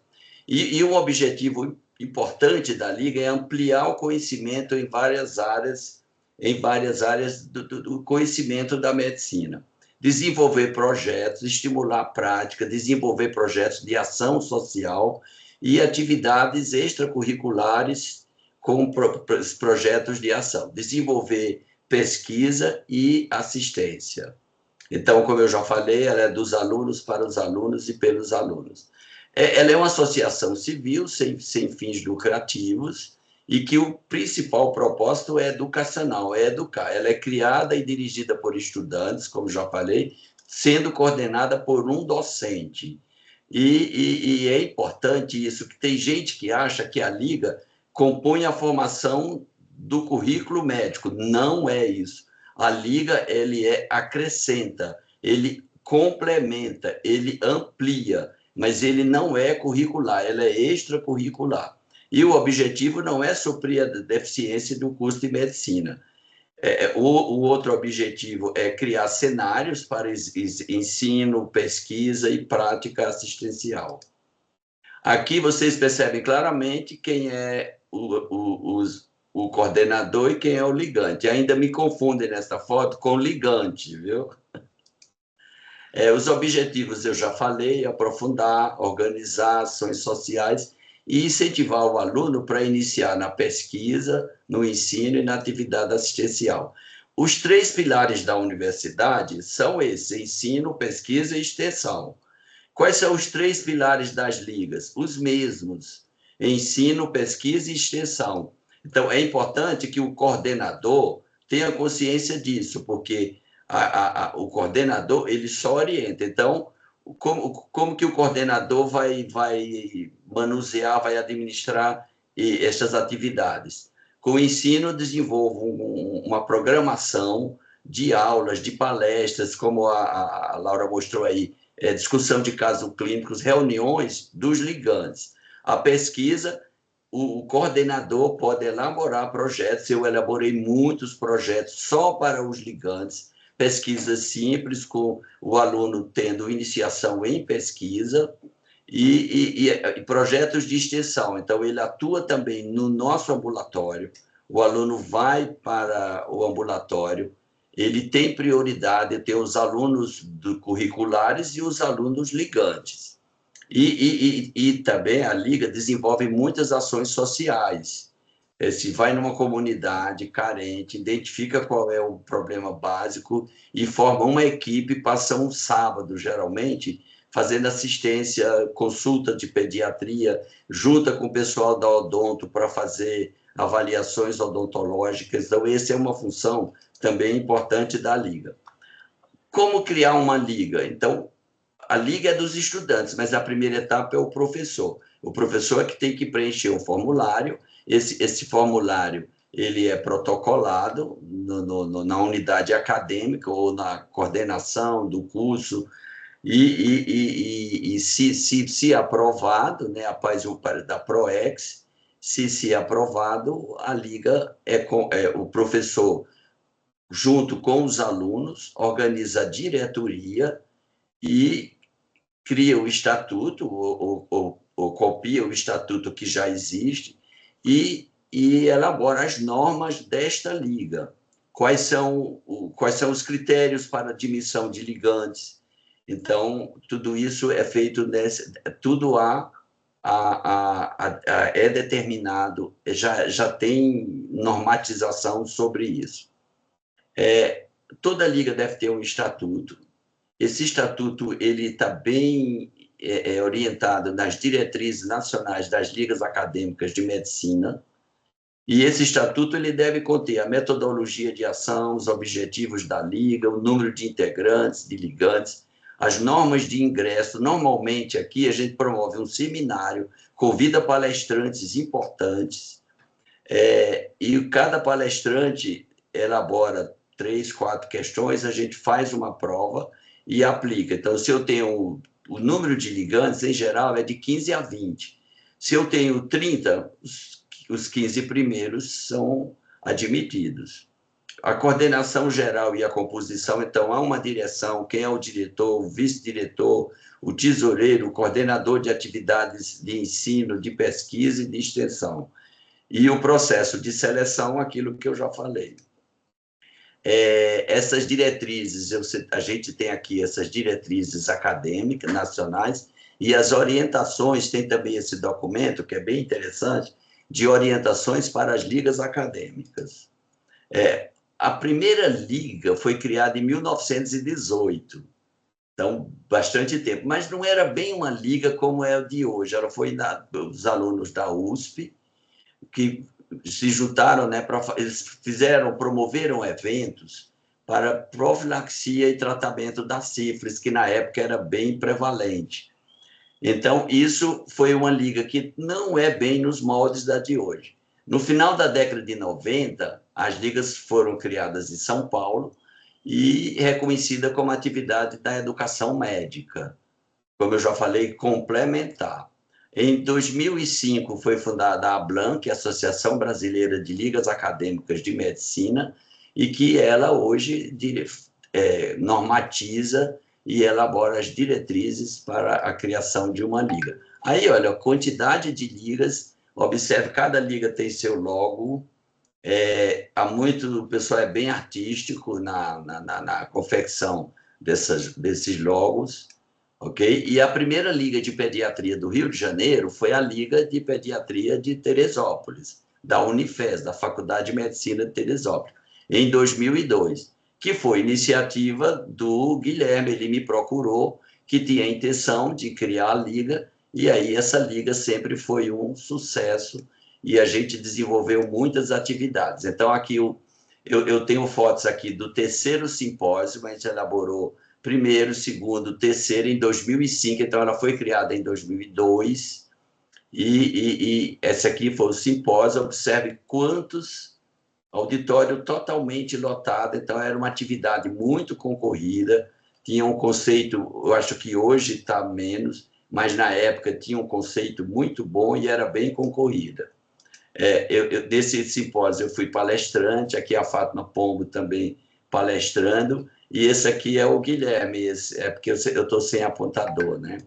E um objetivo importante da Liga é ampliar o conhecimento em várias áreas do conhecimento da medicina. Desenvolver projetos, estimular a prática, desenvolver projetos de ação social e atividades extracurriculares com projetos de ação. Desenvolver pesquisa e assistência. Então, como eu já falei, ela é dos alunos, para os alunos e pelos alunos. Ela é uma associação civil sem fins lucrativos e que o principal propósito é educacional, é educar. Ela é criada e dirigida por estudantes, como já falei, sendo coordenada por um docente. E é importante isso, que tem gente que acha que a Liga compõe a formação do currículo médico. Não é isso. A Liga, ele acrescenta, ele complementa, ele amplia, mas ele não é curricular, ela é extracurricular. E o objetivo não é suprir a deficiência do curso de medicina. O outro objetivo é criar cenários para ensino, pesquisa e prática assistencial. Aqui vocês percebem claramente quem é o coordenador e quem é o ligante. Ainda me confundem nessa foto com ligante, viu? Os objetivos eu já falei: aprofundar, organizar ações sociais e incentivar o aluno para iniciar na pesquisa, no ensino e na atividade assistencial. Os 3 pilares da universidade são esses: ensino, pesquisa e extensão. Quais são os 3 pilares das ligas? Os mesmos: ensino, pesquisa e extensão. Então, é importante que o coordenador tenha consciência disso, porque o coordenador, ele só orienta. Então, como que o coordenador vai manusear, vai administrar essas atividades? Com o ensino, desenvolvo uma programação de aulas, de palestras, como a Laura mostrou aí, discussão de casos clínicos, reuniões dos ligantes. A pesquisa, o coordenador pode elaborar projetos. Eu elaborei muitos projetos só para os ligantes, pesquisas simples, com o aluno tendo iniciação em pesquisa, e projetos de extensão. Então, ele atua também no nosso ambulatório. O aluno vai para o ambulatório, ele tem prioridade, tem os alunos curriculares e os alunos ligantes. E também a Liga desenvolve muitas ações sociais. Se vai numa comunidade carente, identifica qual é o problema básico e forma uma equipe, passa um sábado, geralmente, fazendo assistência, consulta de pediatria, junta com o pessoal da odonto para fazer avaliações odontológicas. Então, essa é uma função também importante da Liga. Como criar uma Liga? Então, a liga é dos estudantes, mas a primeira etapa é o professor. O professor é que tem que preencher um formulário. Esse formulário ele é protocolado na unidade acadêmica ou na coordenação do curso, e se aprovado, né, após da PROEX, se aprovado, a liga o professor, junto com os alunos, organiza a diretoria e cria o estatuto, ou copia o estatuto que já existe, e elabora as normas desta liga. Quais são os critérios para admissão de ligantes? Então, tudo isso é feito tudo é determinado, já tem normatização sobre isso. Toda liga deve ter um estatuto. Esse estatuto ele está bem orientado nas diretrizes nacionais das ligas acadêmicas de medicina, e esse estatuto ele deve conter a metodologia de ação, os objetivos da liga, o número de integrantes, de ligantes, as normas de ingresso. Normalmente aqui a gente promove um seminário, convida palestrantes importantes, e cada palestrante elabora 3, 4 questões, a gente faz uma prova e aplica. Então, se eu tenho o número de ligantes, em geral, é de 15 a 20. Se eu tenho 30, os 15 primeiros são admitidos. A coordenação geral e a composição, então, há uma direção, quem é o diretor, o vice-diretor, o tesoureiro, o coordenador de atividades de ensino, de pesquisa e de extensão. E o processo de seleção, aquilo que eu já falei. Essas diretrizes, a gente tem aqui essas diretrizes acadêmicas, nacionais, e as orientações, tem também esse documento, que é bem interessante, de orientações para as ligas acadêmicas. A primeira liga foi criada em 1918, então, bastante tempo, mas não era bem uma liga como é a de hoje. Ela foi dos alunos da USP, que se juntaram, né, eles promoveram eventos para profilaxia e tratamento da sífilis, que na época era bem prevalente. Então, isso foi uma liga que não é bem nos moldes da de hoje. No final da década de 90, as ligas foram criadas em São Paulo e reconhecidas como atividade da educação médica, como eu já falei, complementar. Em 2005, foi fundada a ABLAN, que é a Associação Brasileira de Ligas Acadêmicas de Medicina, e que ela hoje normatiza e elabora as diretrizes para a criação de uma liga. Aí, olha, a quantidade de ligas, observe, cada liga tem seu logo, o pessoal é bem artístico na confecção desses logos, ok? E a primeira liga de pediatria do Rio de Janeiro foi a Liga de Pediatria de Teresópolis, da Unifes, da Faculdade de Medicina de Teresópolis, em 2002, que foi iniciativa do Guilherme. Ele me procurou, que tinha a intenção de criar a liga, e aí essa liga sempre foi um sucesso, e a gente desenvolveu muitas atividades. Então, aqui eu tenho fotos aqui do terceiro simpósio, a gente elaborou primeiro, segundo, terceiro em 2005, então ela foi criada em 2002, e esse aqui foi o simpósio. Observe quantos, auditório totalmente lotado, então era uma atividade muito concorrida, tinha um conceito, eu acho que hoje está menos, mas na época tinha um conceito muito bom e era bem concorrida. Desse simpósio eu fui palestrante, aqui a Fátima Pombo também palestrando, e esse aqui é o Guilherme, porque eu estou sem apontador, né?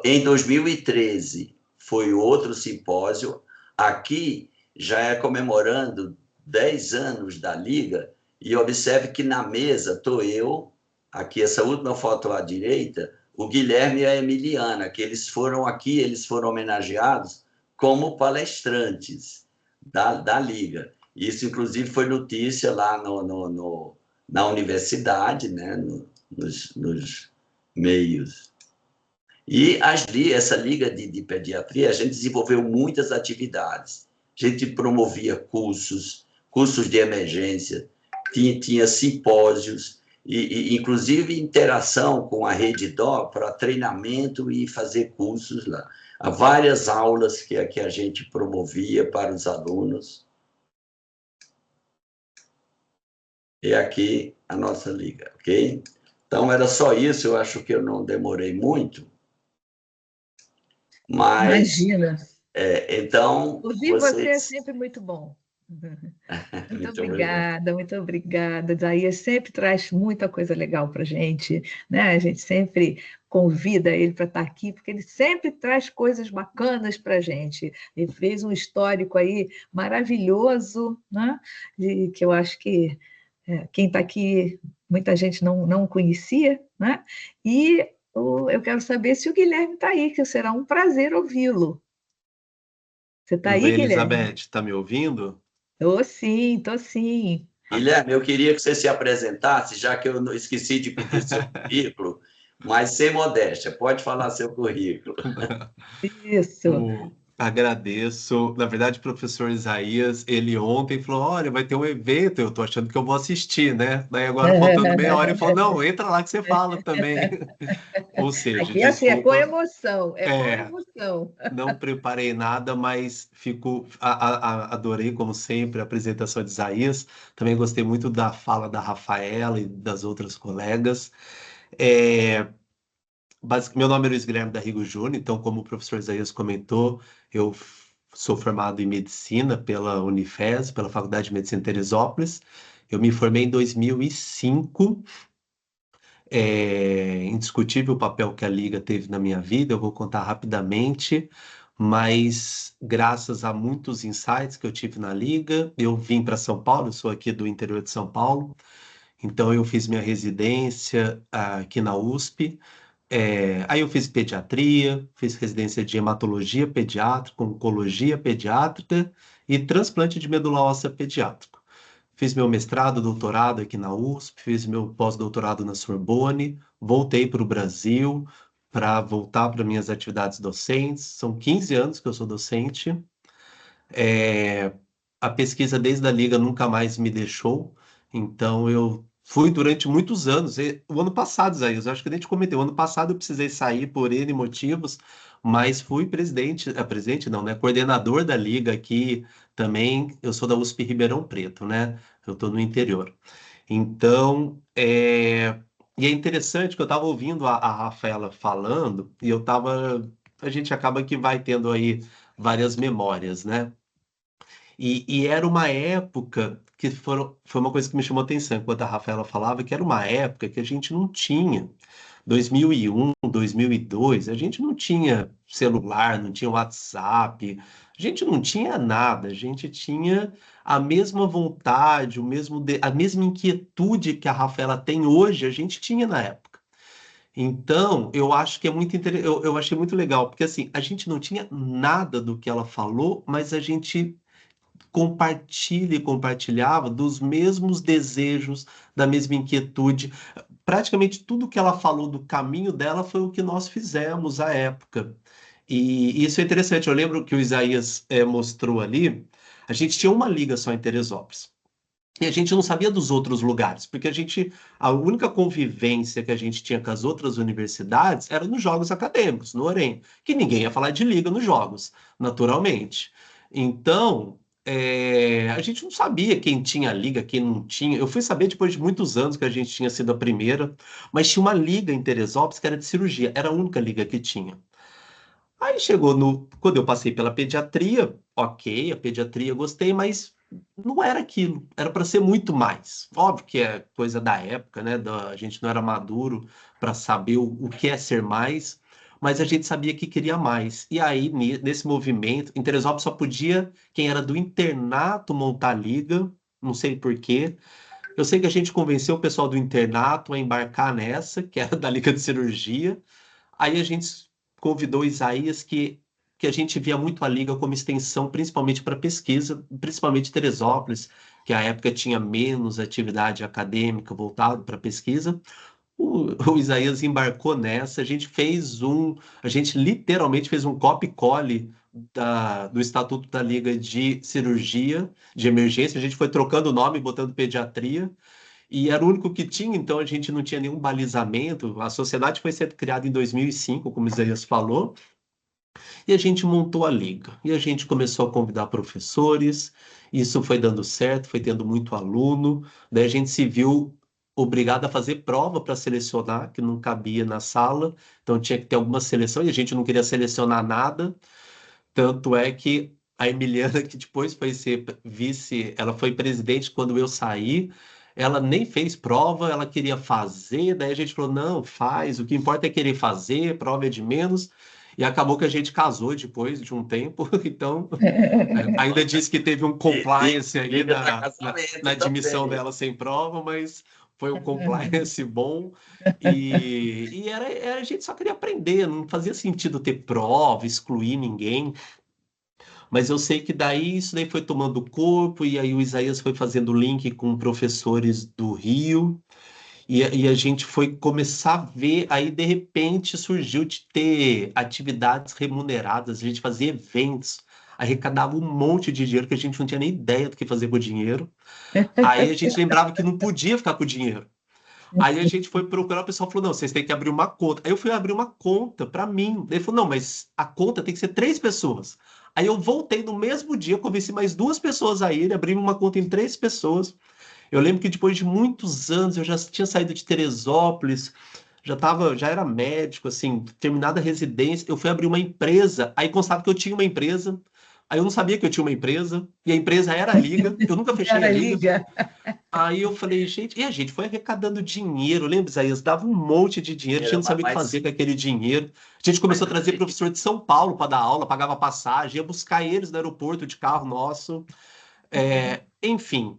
Em 2013 foi outro simpósio, aqui já é comemorando 10 anos da Liga, e observe que na mesa estou eu, aqui essa última foto à direita, o Guilherme e a Emiliana, que eles foram homenageados como palestrantes da Liga. Isso, inclusive, foi notícia lá na universidade, né, nos meios. E essa Liga de Pediatria, a gente desenvolveu muitas atividades. A gente promovia cursos de emergência, tinha simpósios, inclusive interação com a Rede Dó para treinamento e fazer cursos lá. Há várias aulas que a gente promovia para os alunos. E aqui a nossa liga, ok? Então, era só isso, eu acho que eu não demorei muito. Mas, imagina. Então... Ouvir você é sempre muito bom. Muito obrigada, muito obrigada. Isaías sempre traz muita coisa legal para a gente, né? A gente sempre convida ele para estar aqui, porque ele sempre traz coisas bacanas para a gente. Ele fez um histórico aí maravilhoso, né? Que eu acho que quem está aqui, muita gente não conhecia, né? E eu quero saber se o Guilherme está aí, que será um prazer ouvi-lo. Você está aí, Guilherme? Elizabeth, está me ouvindo? Tô sim, tô sim. Guilherme, eu queria que você se apresentasse, já que eu não esqueci de pedir seu currículo, mas sem modéstia, pode falar seu currículo. Isso. Agradeço. Na verdade, o professor Isaías, ele ontem falou, olha, vai ter um evento, eu tô achando que eu vou assistir, né? Daí agora, faltando meia hora, ele falou, não, entra lá que você fala também. Ou seja, aqui assim, desculpa, é com emoção, com emoção. Não preparei nada, mas adorei, como sempre, a apresentação de Isaías. Também gostei muito da fala da Rafaela e das outras colegas. Meu nome é Luiz Guilherme da Rigo Júnior, então, como o professor Isaías comentou, eu sou formado em Medicina pela Unifes, pela Faculdade de Medicina de Teresópolis. Eu me formei em 2005. É indiscutível o papel que a Liga teve na minha vida, eu vou contar rapidamente, mas graças a muitos insights que eu tive na Liga, eu vim para São Paulo, eu sou aqui do interior de São Paulo, então eu fiz minha residência aqui na USP. Aí eu fiz pediatria, fiz residência de hematologia pediátrica, oncologia pediátrica e transplante de medula óssea pediátrico. Fiz meu mestrado, doutorado aqui na USP, fiz meu pós-doutorado na Sorbonne, voltei para o Brasil para voltar para minhas atividades docentes. São 15 anos que eu sou docente. A pesquisa desde a Liga nunca mais me deixou, então eu fui durante muitos anos. O ano passado, Isaías, eu acho que nem te comentei, o ano passado eu precisei sair por N motivos, mas fui presidente não, né? Coordenador da Liga aqui também. Eu sou da USP Ribeirão Preto, né? Eu estou no interior. Então, e é interessante que eu estava ouvindo a Rafaela falando, e a gente acaba que vai tendo aí várias memórias, né? E era uma época que foi uma coisa que me chamou a atenção, enquanto a Rafaela falava, que era uma época que a gente não tinha. 2001, 2002, a gente não tinha celular, não tinha WhatsApp, a gente não tinha nada, a gente tinha a mesma vontade, a mesma inquietude que a Rafaela tem hoje, a gente tinha na época. Então, eu acho que é muito interessante, eu achei muito legal, porque assim, a gente não tinha nada do que ela falou, mas a gente compartilhava dos mesmos desejos, da mesma inquietude. Praticamente tudo que ela falou do caminho dela foi o que nós fizemos à época. E isso é interessante. Eu lembro que o Isaías mostrou ali, a gente tinha uma liga só em Teresópolis. E a gente não sabia dos outros lugares, porque a única convivência que a gente tinha com as outras universidades era nos jogos acadêmicos, no Orem, que ninguém ia falar de liga nos jogos, naturalmente. Então, a gente não sabia quem tinha liga, quem não tinha. Eu fui saber depois de muitos anos que a gente tinha sido a primeira, mas tinha uma liga em Teresópolis que era de cirurgia, era a única liga que tinha. Aí quando eu passei pela pediatria, ok, a pediatria eu gostei, mas não era aquilo, era para ser muito mais. Óbvio que é coisa da época, né? A gente não era maduro para saber o que é ser mais, mas a gente sabia que queria mais. E aí, nesse movimento, em Teresópolis só podia quem era do internato montar liga, não sei por quê. Eu sei que a gente convenceu o pessoal do internato a embarcar nessa, que era da Liga de Cirurgia. Aí a gente convidou Isaías, que a gente via muito a Liga como extensão, principalmente para pesquisa, principalmente Teresópolis, que à época tinha menos atividade acadêmica voltada para pesquisa. O Isaías embarcou nessa, a gente literalmente fez um copy-cole do Estatuto da Liga de Cirurgia de Emergência, a gente foi trocando o nome, botando pediatria, e era o único que tinha, então a gente não tinha nenhum balizamento. A sociedade foi ser criada em 2005, como o Isaías falou, e a gente montou a liga. E a gente começou a convidar professores, isso foi dando certo, foi tendo muito aluno, daí a gente se viu obrigado a fazer prova para selecionar, que não cabia na sala, então tinha que ter alguma seleção, e a gente não queria selecionar nada, tanto é que a Emiliana, que depois foi ser vice, ela foi presidente quando eu saí, ela nem fez prova, ela queria fazer, daí a gente falou, não, faz, o que importa é querer fazer, prova é de menos, e acabou que a gente casou depois de um tempo, então ainda disse que teve um compliance aí na admissão dela sem prova, mas foi um compliance bom, e a gente só queria aprender, não fazia sentido ter prova, excluir ninguém, mas eu sei que daí isso daí foi tomando corpo, e aí o Isaías foi fazendo link com professores do Rio, e a gente foi começar a ver, aí de repente surgiu de ter atividades remuneradas, a gente fazia eventos, arrecadava um monte de dinheiro que a gente não tinha nem ideia do que fazer com o dinheiro. Aí a gente lembrava que não podia ficar com o dinheiro. Aí a gente foi procurar, o pessoal falou, não, vocês têm que abrir uma conta. Aí eu fui abrir uma conta para mim. Ele falou, não, mas a conta tem que ser 3 pessoas. Aí eu voltei no mesmo dia, convenci mais 2 pessoas a irem, abri uma conta em 3 pessoas. Eu lembro que depois de muitos anos, eu já tinha saído de Teresópolis, já era médico, assim, terminada a residência, eu fui abrir uma empresa, aí constava que eu tinha uma empresa, aí eu não sabia que eu tinha uma empresa, e a empresa era a Liga, eu nunca fechei a Liga. Aí eu falei, gente, e a gente foi arrecadando dinheiro, lembra, Isaías? Dava um monte de dinheiro, a gente não sabia o que fazer com aquele dinheiro. A gente começou a trazer professor de São Paulo para dar aula, pagava passagem, ia buscar eles no aeroporto de carro nosso. Enfim,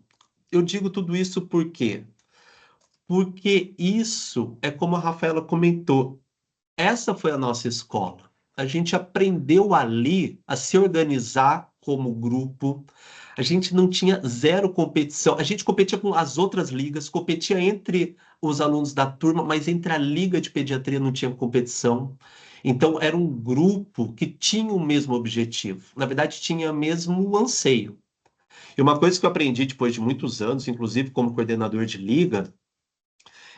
eu digo tudo isso por quê? Porque isso é como a Rafaela comentou, essa foi a nossa escola. A gente aprendeu ali a se organizar como grupo. A gente não tinha zero competição. A gente competia com as outras ligas, competia entre os alunos da turma, mas entre a liga de pediatria não tinha competição. Então, era um grupo que tinha o mesmo objetivo. Na verdade, tinha o mesmo anseio. E uma coisa que eu aprendi depois de muitos anos, inclusive como coordenador de liga,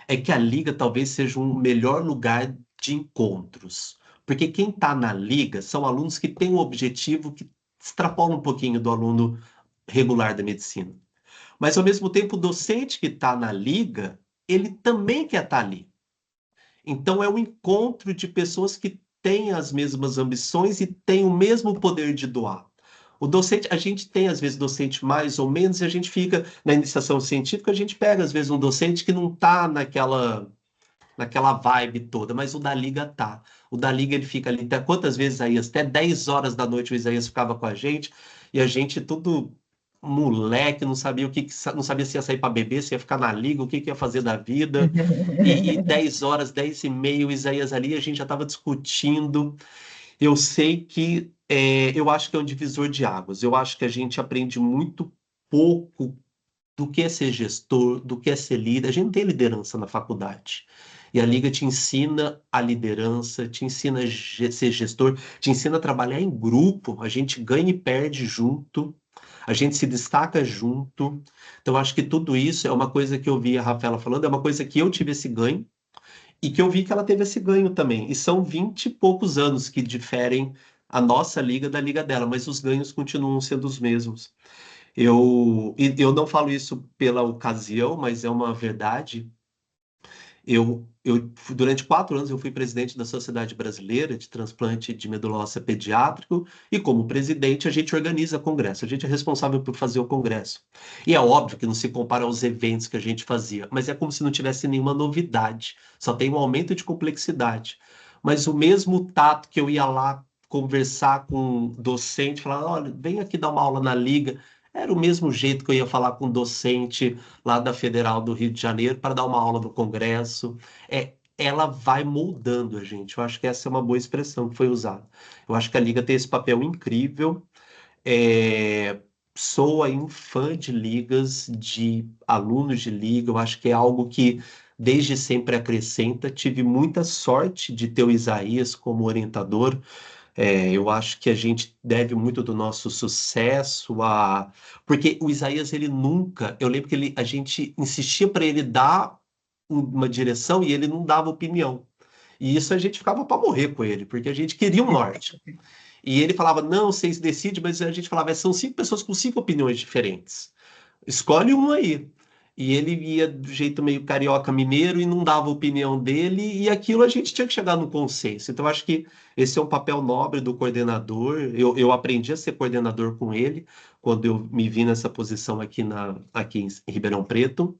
é que a liga talvez seja um melhor lugar de encontros. Porque quem está na liga são alunos que têm um objetivo que extrapola um pouquinho do aluno regular da medicina. Mas, ao mesmo tempo, o docente que está na liga, ele também quer estar ali. Então, é um encontro de pessoas que têm as mesmas ambições e têm o mesmo poder de doar. O docente, a gente tem, às vezes, docente mais ou menos, e a gente fica, na iniciação científica, a gente pega, às vezes, um docente que não está naquela vibe toda, mas o da Liga tá. O da Liga, ele fica ali, até quantas vezes, Isaías? Até 10 horas da noite o Isaías ficava com a gente, e a gente tudo moleque, não sabia não sabia se ia sair para beber, se ia ficar na Liga, o que ia fazer da vida, e 10 horas, 10 e meia, o Isaías ali, a gente já estava discutindo. Eu sei que eu acho que é um divisor de águas. Eu acho que a gente aprende muito pouco do que é ser gestor, do que é ser líder. A gente não tem liderança na faculdade. E a Liga te ensina a liderança, te ensina a ser gestor, te ensina a trabalhar em grupo. A gente ganha e perde junto, a gente se destaca junto. Então, acho que tudo isso é uma coisa que eu vi a Rafaela falando, é uma coisa que eu tive esse ganho, e que eu vi que ela teve esse ganho também. E são 20 e poucos anos que diferem a nossa liga da liga dela, mas os ganhos continuam sendo os mesmos. Eu não falo isso pela ocasião, mas é uma verdade. Durante 4 anos, eu fui presidente da Sociedade Brasileira de Transplante de Medula Óssea Pediátrico, e como presidente, a gente organiza congresso, a gente é responsável por fazer o congresso. E é óbvio que não se compara aos eventos que a gente fazia, mas é como se não tivesse nenhuma novidade, só tem um aumento de complexidade. Mas o mesmo tato que eu ia lá conversar com um docente, falar, olha, vem aqui dar uma aula na Liga, era o mesmo jeito que eu ia falar com um docente lá da Federal do Rio de Janeiro para dar uma aula no Congresso. Ela vai moldando a gente. Eu acho que essa é uma boa expressão que foi usada. Eu acho que a Liga tem esse papel incrível. Sou aí um fã de ligas, de alunos de liga. Eu acho que é algo que desde sempre acrescenta. Tive muita sorte de ter o Isaías como orientador. Eu acho que a gente deve muito do nosso sucesso a... Porque o Isaías, ele nunca... Eu lembro que a gente insistia para ele dar uma direção e ele não dava opinião. E isso a gente ficava para morrer com ele, porque a gente queria um norte. E ele falava, não, vocês decidem, mas a gente falava, são 5 pessoas com 5 opiniões diferentes. Escolhe um aí. E ele ia do jeito meio carioca mineiro e não dava a opinião dele, e aquilo a gente tinha que chegar num consenso. Então, acho que esse é um papel nobre do coordenador. Eu aprendi a ser coordenador com ele, quando eu me vi nessa posição aqui em Ribeirão Preto.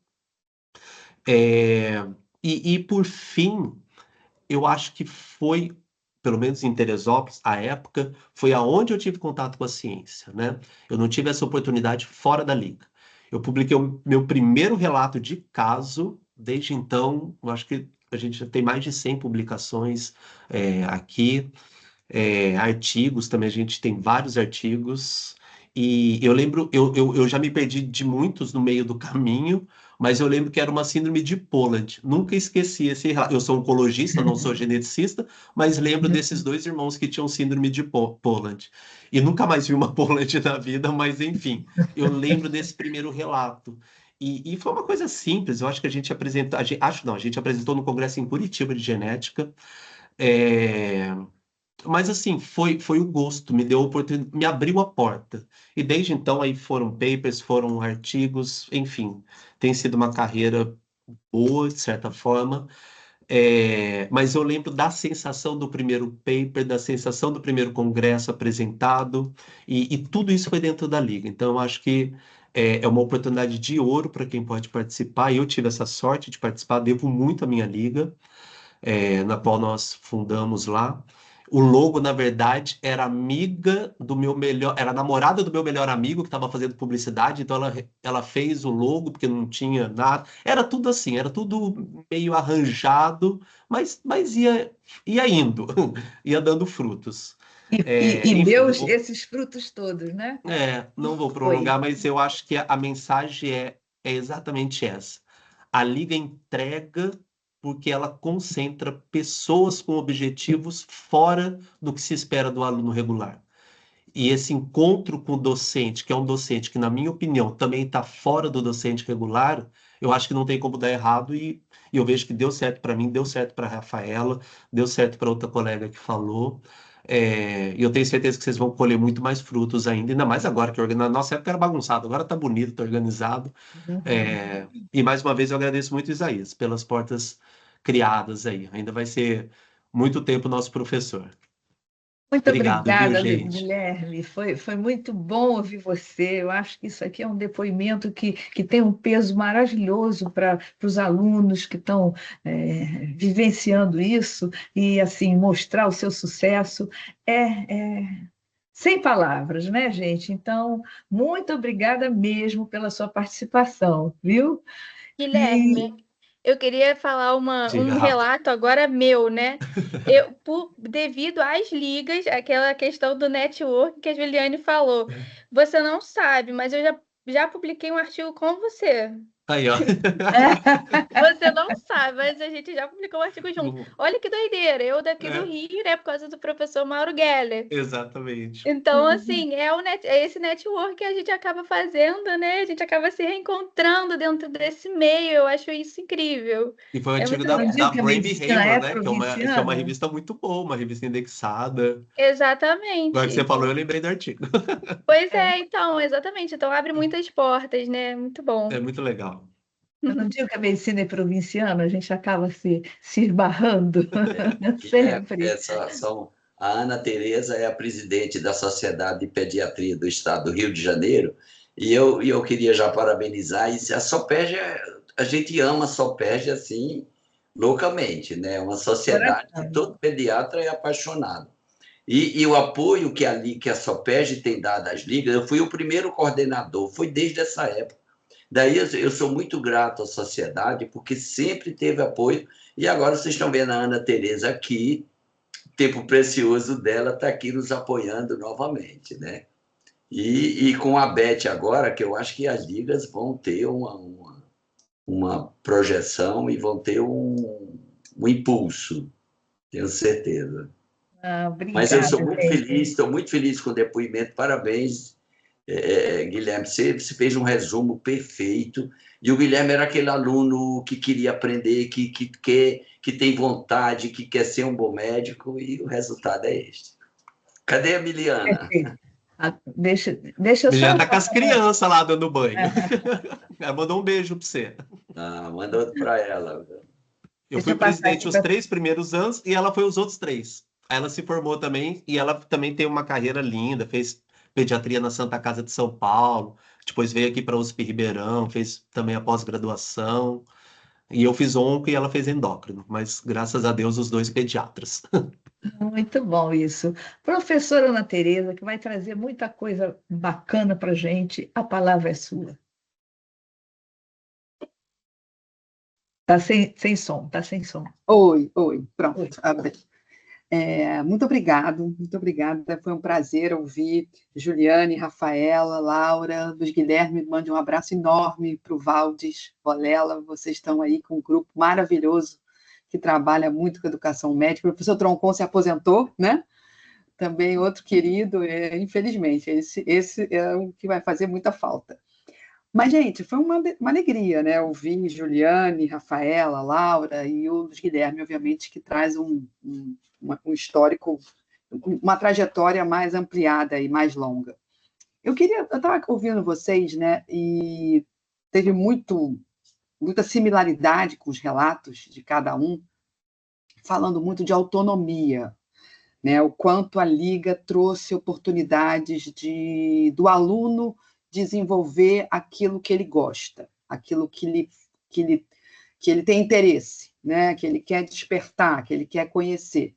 E por fim, eu acho que foi, pelo menos em Teresópolis, à época, foi aonde eu tive contato com a ciência, né? Eu não tive essa oportunidade fora da Liga. Eu publiquei o meu primeiro relato de caso, desde então, eu acho que a gente já tem mais de 100 publicações aqui, artigos também, a gente tem vários artigos, e eu lembro, eu já me perdi de muitos no meio do caminho, mas eu lembro que era uma síndrome de Poland. Nunca esqueci esse relato. Eu sou oncologista, não sou geneticista, mas lembro desses 2 irmãos que tinham síndrome de Poland. E nunca mais vi uma Poland na vida, mas enfim, eu lembro desse primeiro relato. E foi uma coisa simples, eu acho que a gente apresentou, a gente apresentou no Congresso em Curitiba de Genética, mas assim, foi o gosto, me deu oportunidade, me abriu a porta. E desde então aí foram papers, foram artigos, enfim, tem sido uma carreira boa, de certa forma. Mas eu lembro da sensação do primeiro paper, da sensação do primeiro congresso apresentado, e tudo isso foi dentro da Liga. Então, eu acho que é uma oportunidade de ouro para quem pode participar. Eu tive essa sorte de participar, devo muito à minha Liga, na qual nós fundamos lá. O logo, na verdade, era amiga do meu melhor... Era namorada do meu melhor amigo que estava fazendo publicidade, então ela fez o logo porque não tinha nada. Era tudo assim, era tudo meio arranjado, mas ia indo, ia dando frutos. E deu esses frutos todos, né? Não vou prolongar, mas eu acho que a mensagem é exatamente essa. A Liga entrega porque ela concentra pessoas com objetivos fora do que se espera do aluno regular. E esse encontro com o docente, que é um docente que, na minha opinião, também está fora do docente regular, eu acho que não tem como dar errado, e eu vejo que deu certo para mim, deu certo para a Rafaela, deu certo para outra colega que falou, e eu tenho certeza que vocês vão colher muito mais frutos ainda mais agora, que na nossa época era bagunçado, agora está bonito, está organizado. E mais uma vez eu agradeço muito, Isaías, pelas portas criadas aí. Ainda vai ser muito tempo nosso professor. Muito obrigada, viu, gente? Guilherme. Foi muito bom ouvir você. Eu acho que isso aqui é um depoimento que tem um peso maravilhoso para os alunos que estão vivenciando isso e assim mostrar o seu sucesso. Sem palavras, né, gente? Então, muito obrigada mesmo pela sua participação, viu? Guilherme, eu queria falar um relato agora meu, né? Devido às ligas, aquela questão do network que a Juliane falou, você não sabe, mas eu já publiquei um artigo com você. Aí, ó. Você não sabe, mas a gente já publicou um artigo junto. Olha que doideira, eu daqui do Rio, né, por causa do professor Mauro Geller. Exatamente. Então, assim, é esse network que a gente acaba fazendo, né? A gente acaba se reencontrando dentro desse meio, eu acho isso incrível. E foi o artigo da Brain Behavior, né? Que é uma revista muito boa, uma revista indexada. Exatamente. Agora que você falou, eu lembrei do artigo. Pois então, exatamente. Então abre muitas portas, né? Muito bom. É muito legal. Eu não digo que a medicina é provinciana, a gente acaba se esbarrando sempre. A Ana Tereza é a presidente da Sociedade de Pediatria do Estado do Rio de Janeiro, e eu queria já parabenizar. E a SOPEG, a gente ama a SOPEG assim, loucamente, né? Uma sociedade que todo pediatra é apaixonado. E o apoio que a SOPEG tem dado às ligas, eu fui o primeiro coordenador, foi desde essa época. Daí eu sou muito grato à sociedade, porque sempre teve apoio, e agora vocês estão vendo a Ana Tereza aqui, tempo precioso dela está aqui nos apoiando novamente, né? E com a Beth agora, que eu acho que as ligas vão ter uma projeção e vão ter um impulso, tenho certeza. Mas eu Obrigada, sou muito gente. feliz, estou muito feliz com o depoimento, parabéns, Guilherme, você fez um resumo perfeito, e o Guilherme era aquele aluno que queria aprender, que tem vontade, que quer ser um bom médico, e o resultado é este. Cadê a Miliana? Deixa eu Miliana só... tá com as crianças lá dando banho. Ela mandou um beijo para você. Mandou para ela. Eu fui presidente os 3 primeiros anos e ela foi os outros 3. Aí ela se formou também e ela também tem uma carreira linda, fez pediatria na Santa Casa de São Paulo, depois veio aqui para a USP Ribeirão, fez também a pós-graduação, e eu fiz onco e ela fez endócrino, mas graças a Deus os 2 pediatras. Muito bom isso. Professora Ana Tereza, que vai trazer muita coisa bacana para a gente, a palavra é sua. Está sem som, está sem som. Oi, pronto. Muito obrigada. Foi um prazer ouvir Juliane, Rafaela, Laura, Luiz Guilherme. Mande um abraço enorme para o Valdes, Volela. Vocês estão aí com um grupo maravilhoso que trabalha muito com educação médica. O professor Troncon se aposentou, né? Também outro querido, infelizmente. Esse é o que vai fazer muita falta. Mas, gente, foi uma alegria, né? Ouvir Juliane, Rafaela, Laura e o Luiz Guilherme, obviamente, que traz um histórico, uma trajetória mais ampliada e mais longa. Eu estava ouvindo vocês, né? E teve muita similaridade com os relatos de cada um, falando muito de autonomia, né? O quanto a Liga trouxe oportunidades do aluno desenvolver aquilo que ele gosta, aquilo que ele tem interesse, né? Que ele quer despertar, que ele quer conhecer.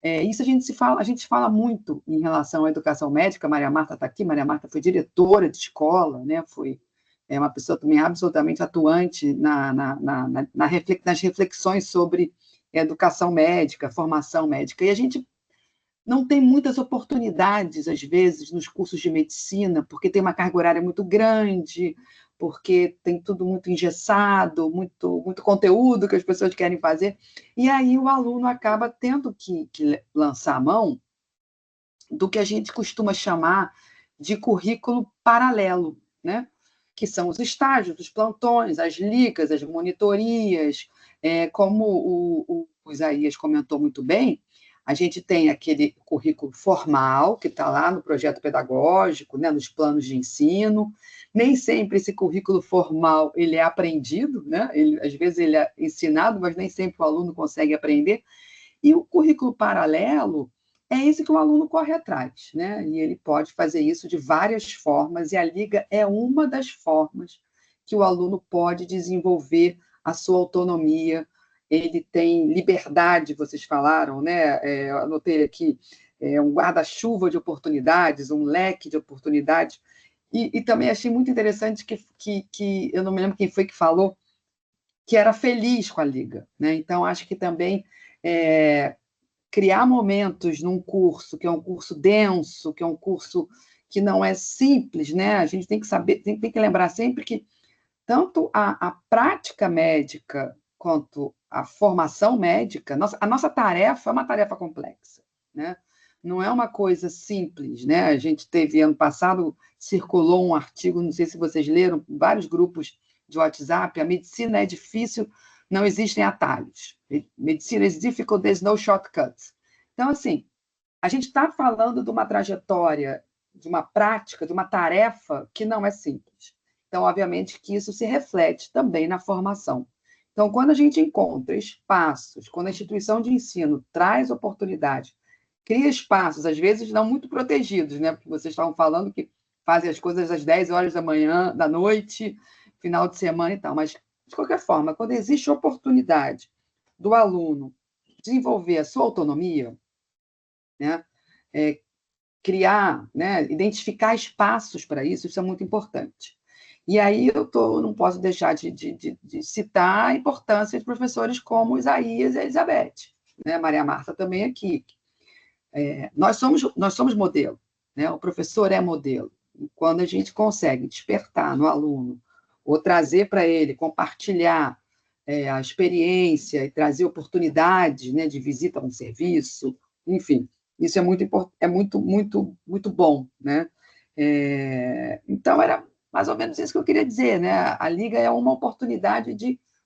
Isso a gente fala muito em relação à educação médica. Maria Marta está aqui, Maria Marta foi diretora de escola, né? Foi uma pessoa também absolutamente atuante nas reflexões sobre educação médica, formação médica, e a gente não tem muitas oportunidades, às vezes, nos cursos de medicina, porque tem uma carga horária muito grande, porque tem tudo muito engessado, muito conteúdo que as pessoas querem fazer, e aí o aluno acaba tendo que lançar a mão do que a gente costuma chamar de currículo paralelo, né? Que são os estágios, os plantões, as ligas, as monitorias, como o Isaías comentou muito bem. A gente tem aquele currículo formal, que está lá no projeto pedagógico, né, nos planos de ensino. Nem sempre esse currículo formal ele é aprendido, né? Às vezes ele é ensinado, mas nem sempre o aluno consegue aprender. E o currículo paralelo é esse que o aluno corre atrás, né? E ele pode fazer isso de várias formas, e a Liga é uma das formas que o aluno pode desenvolver a sua autonomia. Ele tem liberdade, vocês falaram, né? Eu anotei aqui, um guarda-chuva de oportunidades, um leque de oportunidades, e também achei muito interessante que eu não me lembro quem foi que falou, que era feliz com a Liga, né? Então, acho que também criar momentos num curso, que é um curso denso, que é um curso que não é simples, né? A gente tem que saber, tem que lembrar sempre que tanto a prática médica quanto a formação médica, a nossa tarefa é uma tarefa complexa, né? Não é uma coisa simples, né? A gente teve, ano passado, circulou um artigo, não sei se vocês leram, vários grupos de WhatsApp, a medicina é difícil, não existem atalhos. Medicina is difficult, there's no shortcuts. Então, assim, a gente está falando de uma trajetória, de uma prática, de uma tarefa que não é simples. Então, obviamente, que isso se reflete também na formação. Então, quando a gente encontra espaços, quando a instituição de ensino traz oportunidade, cria espaços, às vezes não muito protegidos, né? Porque vocês estavam falando que fazem as coisas às 10 horas da noite, final de semana e tal, mas, de qualquer forma, quando existe oportunidade do aluno desenvolver a sua autonomia, né? Criar, né? Identificar espaços para isso, isso é muito importante. E aí não posso deixar de citar a importância de professores como Isaías e Elizabeth, né? Maria Marta também aqui. Nós somos modelo, né? O professor é modelo. E quando a gente consegue despertar no aluno, ou trazer para ele, compartilhar a experiência e trazer oportunidades, né, de visita a um serviço, enfim, isso é muito bom, né? Então, era mais ou menos isso que eu queria dizer, né? A Liga é uma oportunidade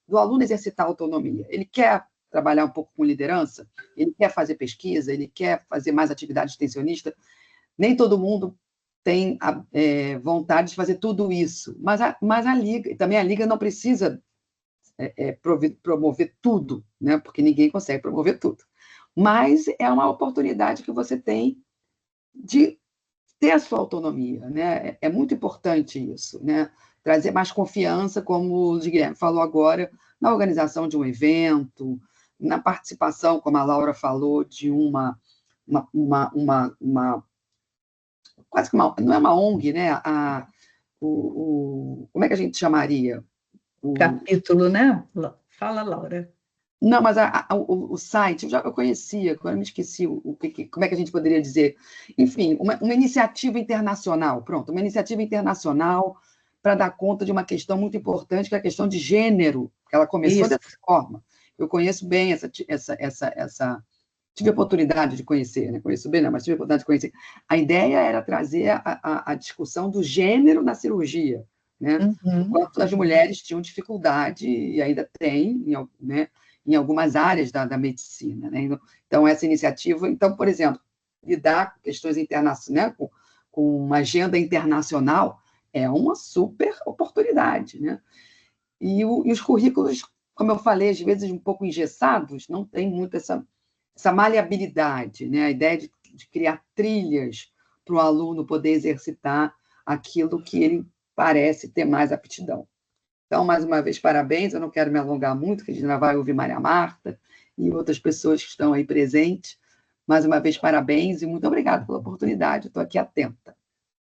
do aluno exercitar a autonomia. Ele quer trabalhar um pouco com liderança, ele quer fazer pesquisa, ele quer fazer mais atividade extensionista. Nem todo mundo tem vontade de fazer tudo isso, mas a Liga, também a Liga não precisa promover tudo, né? Porque ninguém consegue promover tudo. Mas é uma oportunidade que você tem de ter a sua autonomia, né? É muito importante isso, né? Trazer mais confiança, como o Guilherme falou agora, na organização de um evento, na participação, como a Laura falou, de quase que não é uma ONG, né? Como é que a gente chamaria? Capítulo, né? Fala, Laura. Não, mas o site, eu conhecia, agora me esqueci como é que a gente poderia dizer. Enfim, uma iniciativa internacional, pronto, uma iniciativa internacional para dar conta de uma questão muito importante, que é a questão de gênero, que ela começou dessa forma. Eu conheço bem tive a oportunidade de conhecer, né? Conheço bem, não, mas tive a oportunidade de conhecer. A ideia era trazer a discussão do gênero na cirurgia, né? Enquanto as mulheres tinham dificuldade, e ainda têm, né? Em algumas áreas da medicina, né? Então, essa iniciativa, por exemplo, lidar com questões internacionais, né? com uma agenda internacional, é uma super oportunidade, né? E os currículos, como eu falei, às vezes um pouco engessados, não tem muito essa maleabilidade, né? A ideia de criar trilhas para o aluno poder exercitar aquilo que ele parece ter mais aptidão. Então, mais uma vez, parabéns. Eu não quero me alongar muito, que a gente ainda vai ouvir Maria Marta e outras pessoas que estão aí presentes. Mais uma vez, parabéns e muito obrigada pela oportunidade. Estou aqui atenta.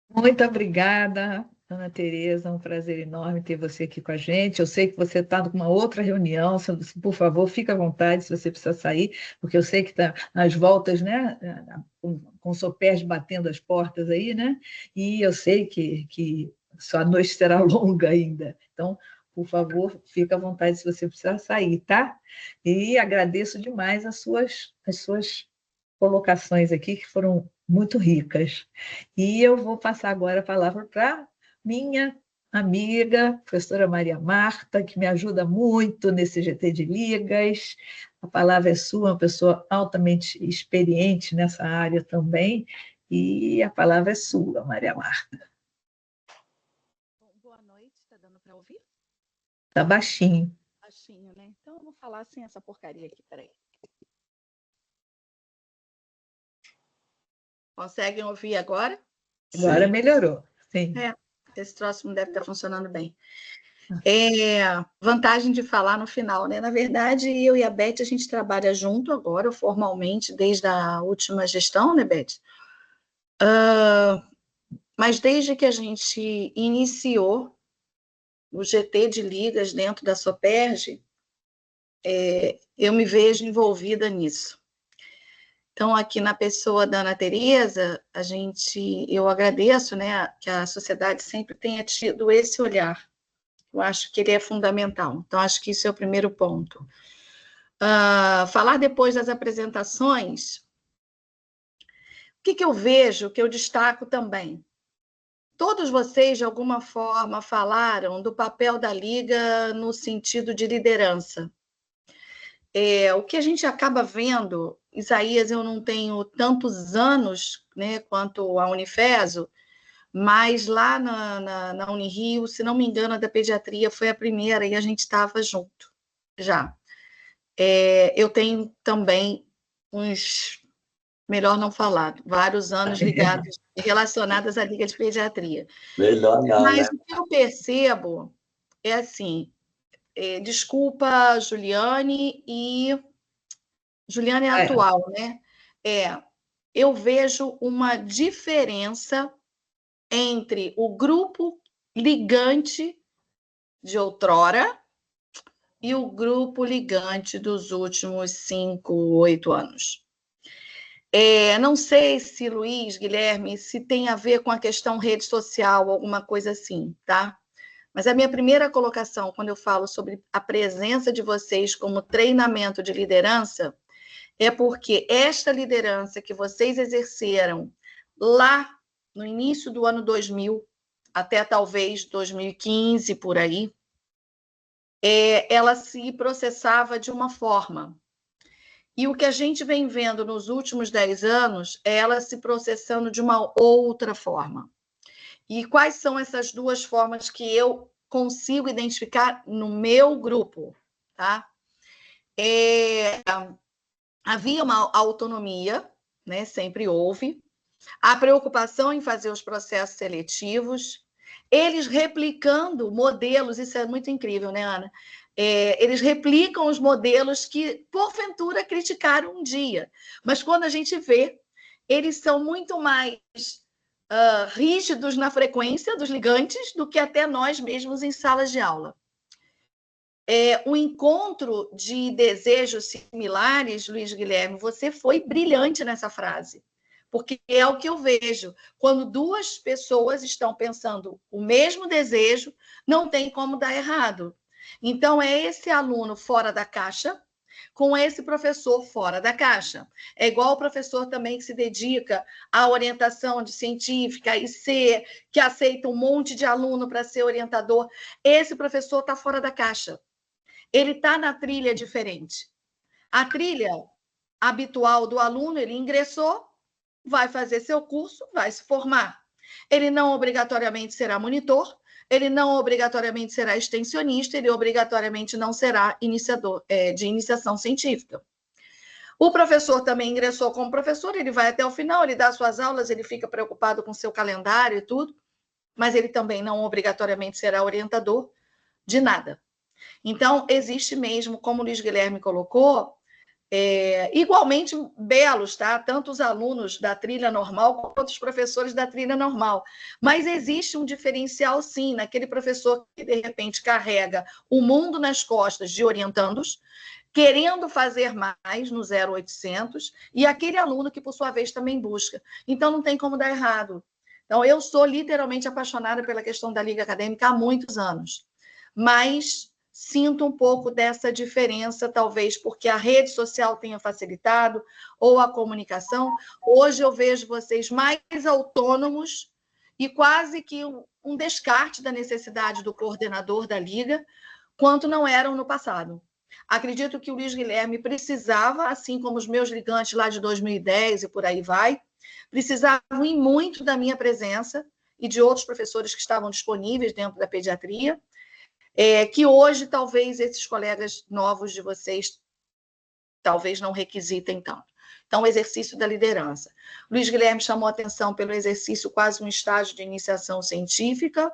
Muito obrigada, Ana Tereza. Um prazer enorme ter você aqui com a gente. Eu sei que você está com uma outra reunião. Por favor, fique à vontade se você precisar sair, porque eu sei que está nas voltas, né? Com o Sopés batendo as portas aí, né? E eu sei que sua noite será longa ainda. Então, por favor, fique à vontade se você precisar sair, tá? E agradeço demais as suas colocações aqui, que foram muito ricas. E eu vou passar agora a palavra para minha amiga, professora Maria Marta, que me ajuda muito nesse GT de Ligas. A palavra é sua, uma pessoa altamente experiente nessa área também, e a palavra é sua, Maria Marta. Boa noite, está dando para ouvir? Está baixinho. Baixinho, né? Então eu vou falar sem essa porcaria aqui, peraí. Conseguem ouvir agora? Agora melhorou, sim. Esse troço não deve estar funcionando bem. Vantagem de falar no final, né? Na verdade, eu e a Beth, a gente trabalha junto agora, formalmente, desde a última gestão, né, Beth? Mas desde que a gente iniciou o GT de Ligas dentro da Soperj, eu me vejo envolvida nisso. Então, aqui na pessoa da Ana Tereza, eu agradeço, né, que a sociedade sempre tenha tido esse olhar. Eu acho que ele é fundamental. Então, acho que isso é o primeiro ponto. Falar depois das apresentações, o que eu vejo, que eu destaco também? Todos vocês, de alguma forma, falaram do papel da Liga no sentido de liderança. O que a gente acaba vendo, Isaías, eu não tenho tantos anos, né, quanto a Unifeso, mas lá na Unirio, se não me engano, a da pediatria foi a primeira e a gente estava junto já. Eu tenho também melhor não falar, vários anos relacionados à Liga de Pediatria. Melhor não, mas né? O que eu percebo é assim, desculpa, Juliane é atual, né? Eu vejo uma diferença entre o grupo ligante de outrora e o grupo ligante dos últimos 5, 8 anos. Não sei se, Luiz, Guilherme, se tem a ver com a questão rede social, alguma coisa assim, tá? Mas a minha primeira colocação, quando eu falo sobre a presença de vocês como treinamento de liderança, é porque esta liderança que vocês exerceram lá no início do ano 2000, até talvez 2015, por aí, ela se processava de uma forma. E o que a gente vem vendo nos últimos 10 anos é ela se processando de uma outra forma. E quais são essas duas formas que eu consigo identificar no meu grupo? Tá? Havia uma autonomia, né? Sempre houve, a preocupação em fazer os processos seletivos, eles replicando modelos, isso é muito incrível, né, Ana? Eles replicam os modelos que, porventura, criticaram um dia. Mas, quando a gente vê, eles são muito mais rígidos na frequência dos ligantes do que até nós mesmos em salas de aula. O encontro de desejos similares, Luiz Guilherme, você foi brilhante nessa frase. Porque é o que eu vejo. Quando duas pessoas estão pensando o mesmo desejo, não tem como dar errado. Então, é esse aluno fora da caixa com esse professor fora da caixa. É igual o professor também que se dedica à orientação de científica, IC, que aceita um monte de aluno para ser orientador. Esse professor está fora da caixa. Ele está na trilha diferente. A trilha habitual do aluno, ele ingressou, vai fazer seu curso, vai se formar. Ele não obrigatoriamente será monitor, ele não obrigatoriamente será extensionista, ele obrigatoriamente não será iniciador de iniciação científica. O professor também ingressou como professor, ele vai até o final, ele dá suas aulas, ele fica preocupado com seu calendário e tudo, mas ele também não obrigatoriamente será orientador de nada. Então, existe mesmo, como o Luiz Guilherme colocou, igualmente belos, tá? Tanto os alunos da trilha normal quanto os professores da trilha normal. Mas existe um diferencial, sim, naquele professor que, de repente, carrega o mundo nas costas de orientandos, querendo fazer mais no 0800, e aquele aluno que, por sua vez, também busca. Então, não tem como dar errado. Então, eu sou literalmente apaixonada pela questão da Liga Acadêmica há muitos anos. Mas sinto um pouco dessa diferença, talvez porque a rede social tenha facilitado, ou a comunicação. Hoje eu vejo vocês mais autônomos e quase que um descarte da necessidade do coordenador da Liga, quanto não eram no passado. Acredito que o Luiz Guilherme precisava, assim como os meus ligantes lá de 2010 e por aí vai, precisavam ir muito da minha presença e de outros professores que estavam disponíveis dentro da pediatria, que hoje talvez esses colegas novos de vocês talvez não requisitem tanto. Então, o exercício da liderança. Luiz Guilherme chamou a atenção pelo exercício quase um estágio de iniciação científica.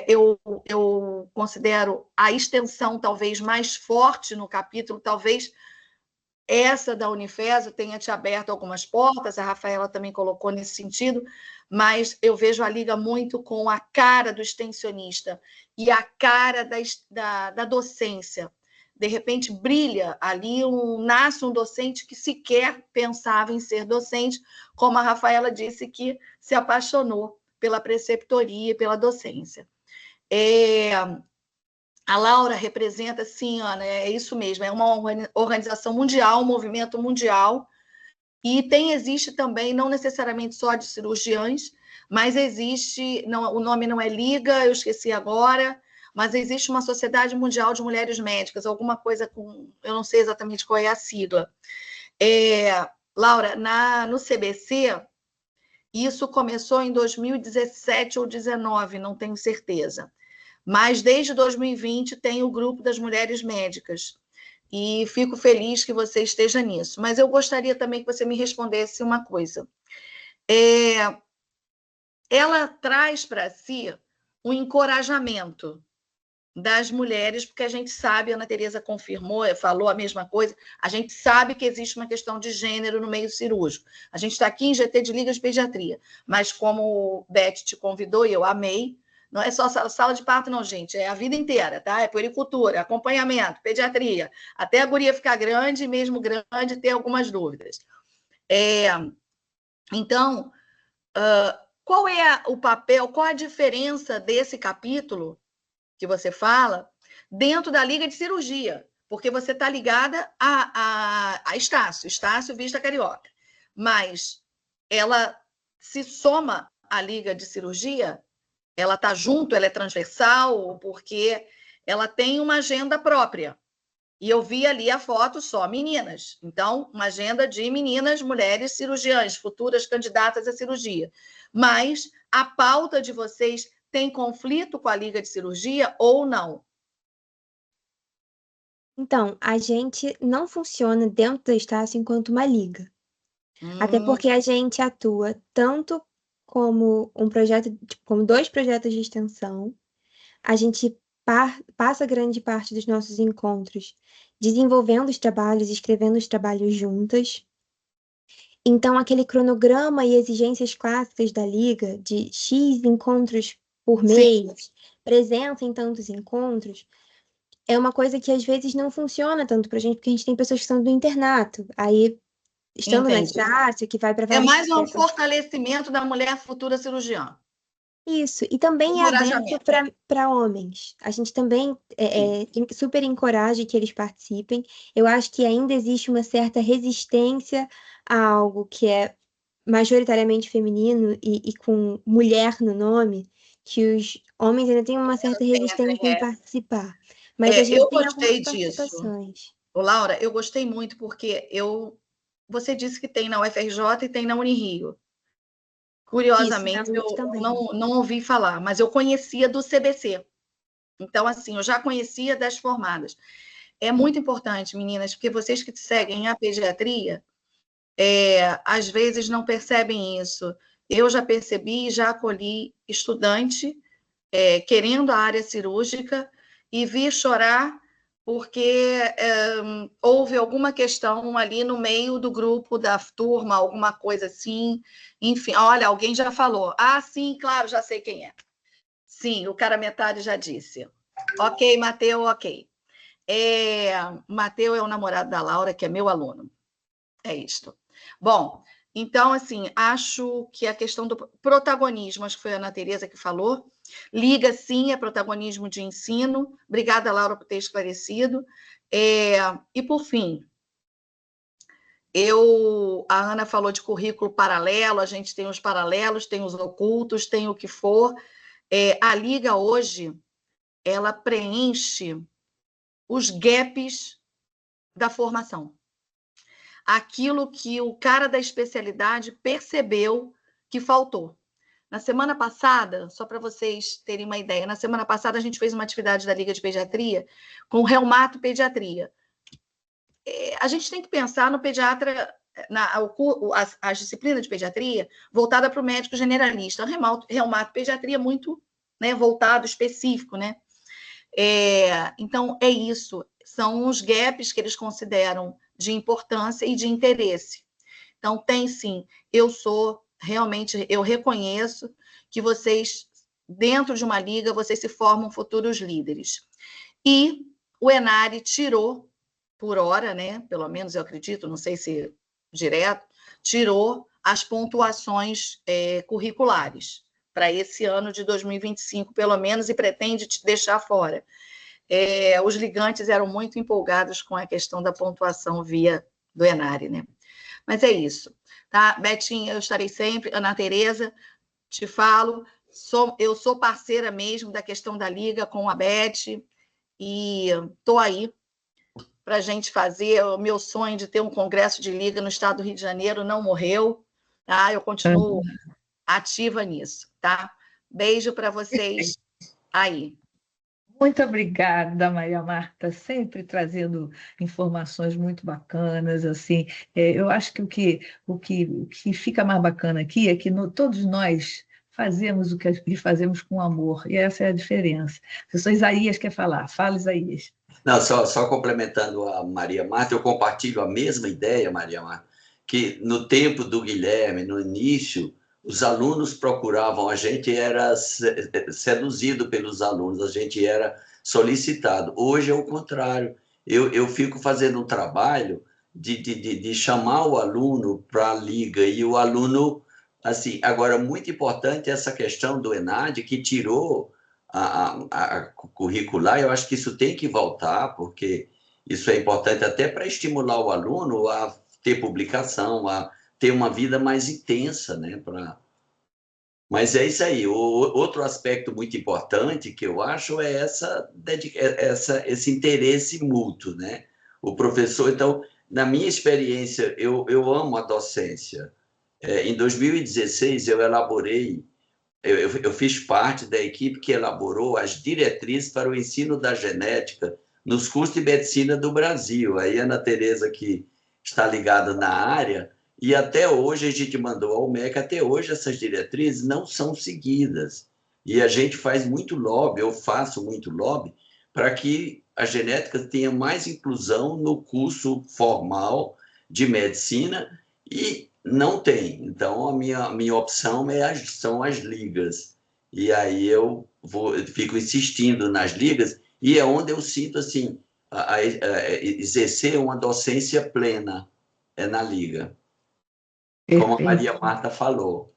Eu considero a extensão talvez mais forte no capítulo, talvez essa da Unifeso tenha te aberto algumas portas, a Rafaela também colocou nesse sentido, mas eu vejo a Liga muito com a cara do extensionista e a cara da docência. De repente, brilha ali, nasce um docente que sequer pensava em ser docente, como a Rafaela disse que se apaixonou pela preceptoria e pela docência. A Laura representa, sim, Ana, é isso mesmo, é uma organização mundial, um movimento mundial, e existe também, não necessariamente só de cirurgiães, mas existe, não, o nome não é Liga, eu esqueci agora, mas existe uma Sociedade Mundial de Mulheres Médicas, alguma coisa com, eu não sei exatamente qual é a sigla. Laura, no CBC, isso começou em 2017 ou 2019, não tenho certeza. Mas desde 2020 tem o grupo das mulheres médicas. E fico feliz que você esteja nisso. Mas eu gostaria também que você me respondesse uma coisa. Ela traz para si um encorajamento das mulheres, porque a gente sabe, a Ana Tereza confirmou, falou a mesma coisa, a gente sabe que existe uma questão de gênero no meio cirúrgico. A gente está aqui em GT de Ligas de Pediatria, mas como Beth te convidou e eu amei, não é só sala de parto, não, gente. É a vida inteira, tá? É puericultura, acompanhamento, pediatria. Até a guria ficar grande, mesmo grande, ter algumas dúvidas. Então, qual é o papel, qual a diferença desse capítulo que você fala dentro da Liga de Cirurgia? porque você está ligada a Estácio Vista Carioca, mas ela se soma à Liga de Cirurgia, ela está junto, ela é transversal, porque ela tem uma agenda própria. E eu vi ali a foto só meninas. Então, uma agenda de meninas, mulheres cirurgiãs, futuras candidatas à cirurgia. Mas a pauta de vocês tem conflito com a Liga de Cirurgia ou não? Então, a gente não funciona dentro da Estácio enquanto uma liga. Até porque a gente atua tanto como um projeto, como 2 projetos de extensão. A gente passa grande parte dos nossos encontros desenvolvendo os trabalhos, escrevendo os trabalhos juntas. Então, aquele cronograma e exigências clássicas da Liga, de X encontros por mês, presença em tantos encontros, é uma coisa que às vezes não funciona tanto pra gente, porque a gente tem pessoas que são do internato. Aí, estando na Estácio, que vai para várias... É mais um fortalecimento da mulher futura cirurgiã. Isso, e também é aberto para homens. A gente também super encoraja que eles participem. Eu acho que ainda existe uma certa resistência a algo que é majoritariamente feminino e com mulher no nome, que os homens ainda têm uma certa resistência em participar. Mas a gente eu tem gostei disso. Ô, Laura, eu gostei muito porque você disse que tem na UFRJ e tem na Unirio. Curiosamente, eu não ouvi falar, mas eu conhecia do CBC. Então, assim, eu já conhecia das formadas. É muito importante, meninas, porque vocês que seguem a pediatria, às vezes não percebem isso. Eu já percebi, já acolhi estudante querendo a área cirúrgica e vi chorar porque houve alguma questão ali no meio do grupo da turma, alguma coisa assim. Enfim, olha, alguém já falou. Ah, sim, claro, já sei quem é. Sim, o cara metade já disse. Ok, Mateu, ok. Mateu é o namorado da Laura, que é meu aluno. É isto. Bom, então, assim, acho que a questão do protagonismo, acho que foi a Ana Tereza que falou, liga, sim, é protagonismo de ensino. Obrigada, Laura, por ter esclarecido. E, por fim, a Ana falou de currículo paralelo, a gente tem os paralelos, tem os ocultos, tem o que for. A Liga, hoje, ela preenche os gaps da formação. Aquilo que o cara da especialidade percebeu que faltou. Na semana passada, só para vocês terem uma ideia, na semana passada a gente fez uma atividade da Liga de Pediatria com reumatopediatria. A gente tem que pensar no pediatra, as disciplinas de pediatria voltada para o médico generalista. Reumatopediatria muito, né, voltado, específico, né? Então, é isso. São os gaps que eles consideram de importância e de interesse. Então, tem sim. Eu reconheço que vocês, dentro de uma liga, vocês se formam futuros líderes. E o Enare tirou, por hora, né? Pelo menos eu acredito, não sei se direto, tirou as pontuações curriculares para esse ano de 2025, pelo menos, e pretende te deixar fora. Os ligantes eram muito empolgados com a questão da pontuação via do Enare, né? Mas é isso, tá? Betinha, eu estarei sempre. Ana Tereza, te falo, eu sou parceira mesmo da questão da Liga com a Beth e estou aí para a gente fazer. O meu sonho de ter um congresso de Liga no estado do Rio de Janeiro não morreu, tá? Eu continuo ativa nisso, tá? Beijo para vocês aí. Muito obrigada, Maria Marta, sempre trazendo informações muito bacanas, assim. Eu acho que o que fica mais bacana aqui é que todos nós fazemos o que fazemos com amor, e essa é a diferença. O professor Isaías quer falar, fala, Isaías. Não, só complementando a Maria Marta, eu compartilho a mesma ideia, Maria Marta, que no tempo do Guilherme, no início, os alunos procuravam, a gente era seduzido pelos alunos, a gente era solicitado. Hoje é o contrário. Eu fico fazendo um trabalho de chamar o aluno para a liga, e o aluno, assim, agora, muito importante essa questão do ENAD, que tirou a curricular. Eu acho que isso tem que voltar, porque Isso é importante até para estimular o aluno a ter publicação, a ter uma vida mais intensa, né? Mas é isso aí. Outro aspecto muito importante que eu acho é esse interesse mútuo, né? O professor, então, na minha experiência, eu amo a docência. Em 2016, eu fiz parte da equipe que elaborou as diretrizes para o ensino da genética nos cursos de medicina do Brasil. Aí a Ana Tereza, que está ligada na área, e até hoje a gente mandou ao MEC, até hoje essas diretrizes não são seguidas. E a gente faz muito lobby, eu faço muito lobby, para que a genética tenha mais inclusão no curso formal de medicina, e não tem. Então, a minha opção são as ligas. E aí eu fico insistindo nas ligas, e é onde eu sinto assim, exercer uma docência plena, é na liga. Como a Maria Marta falou.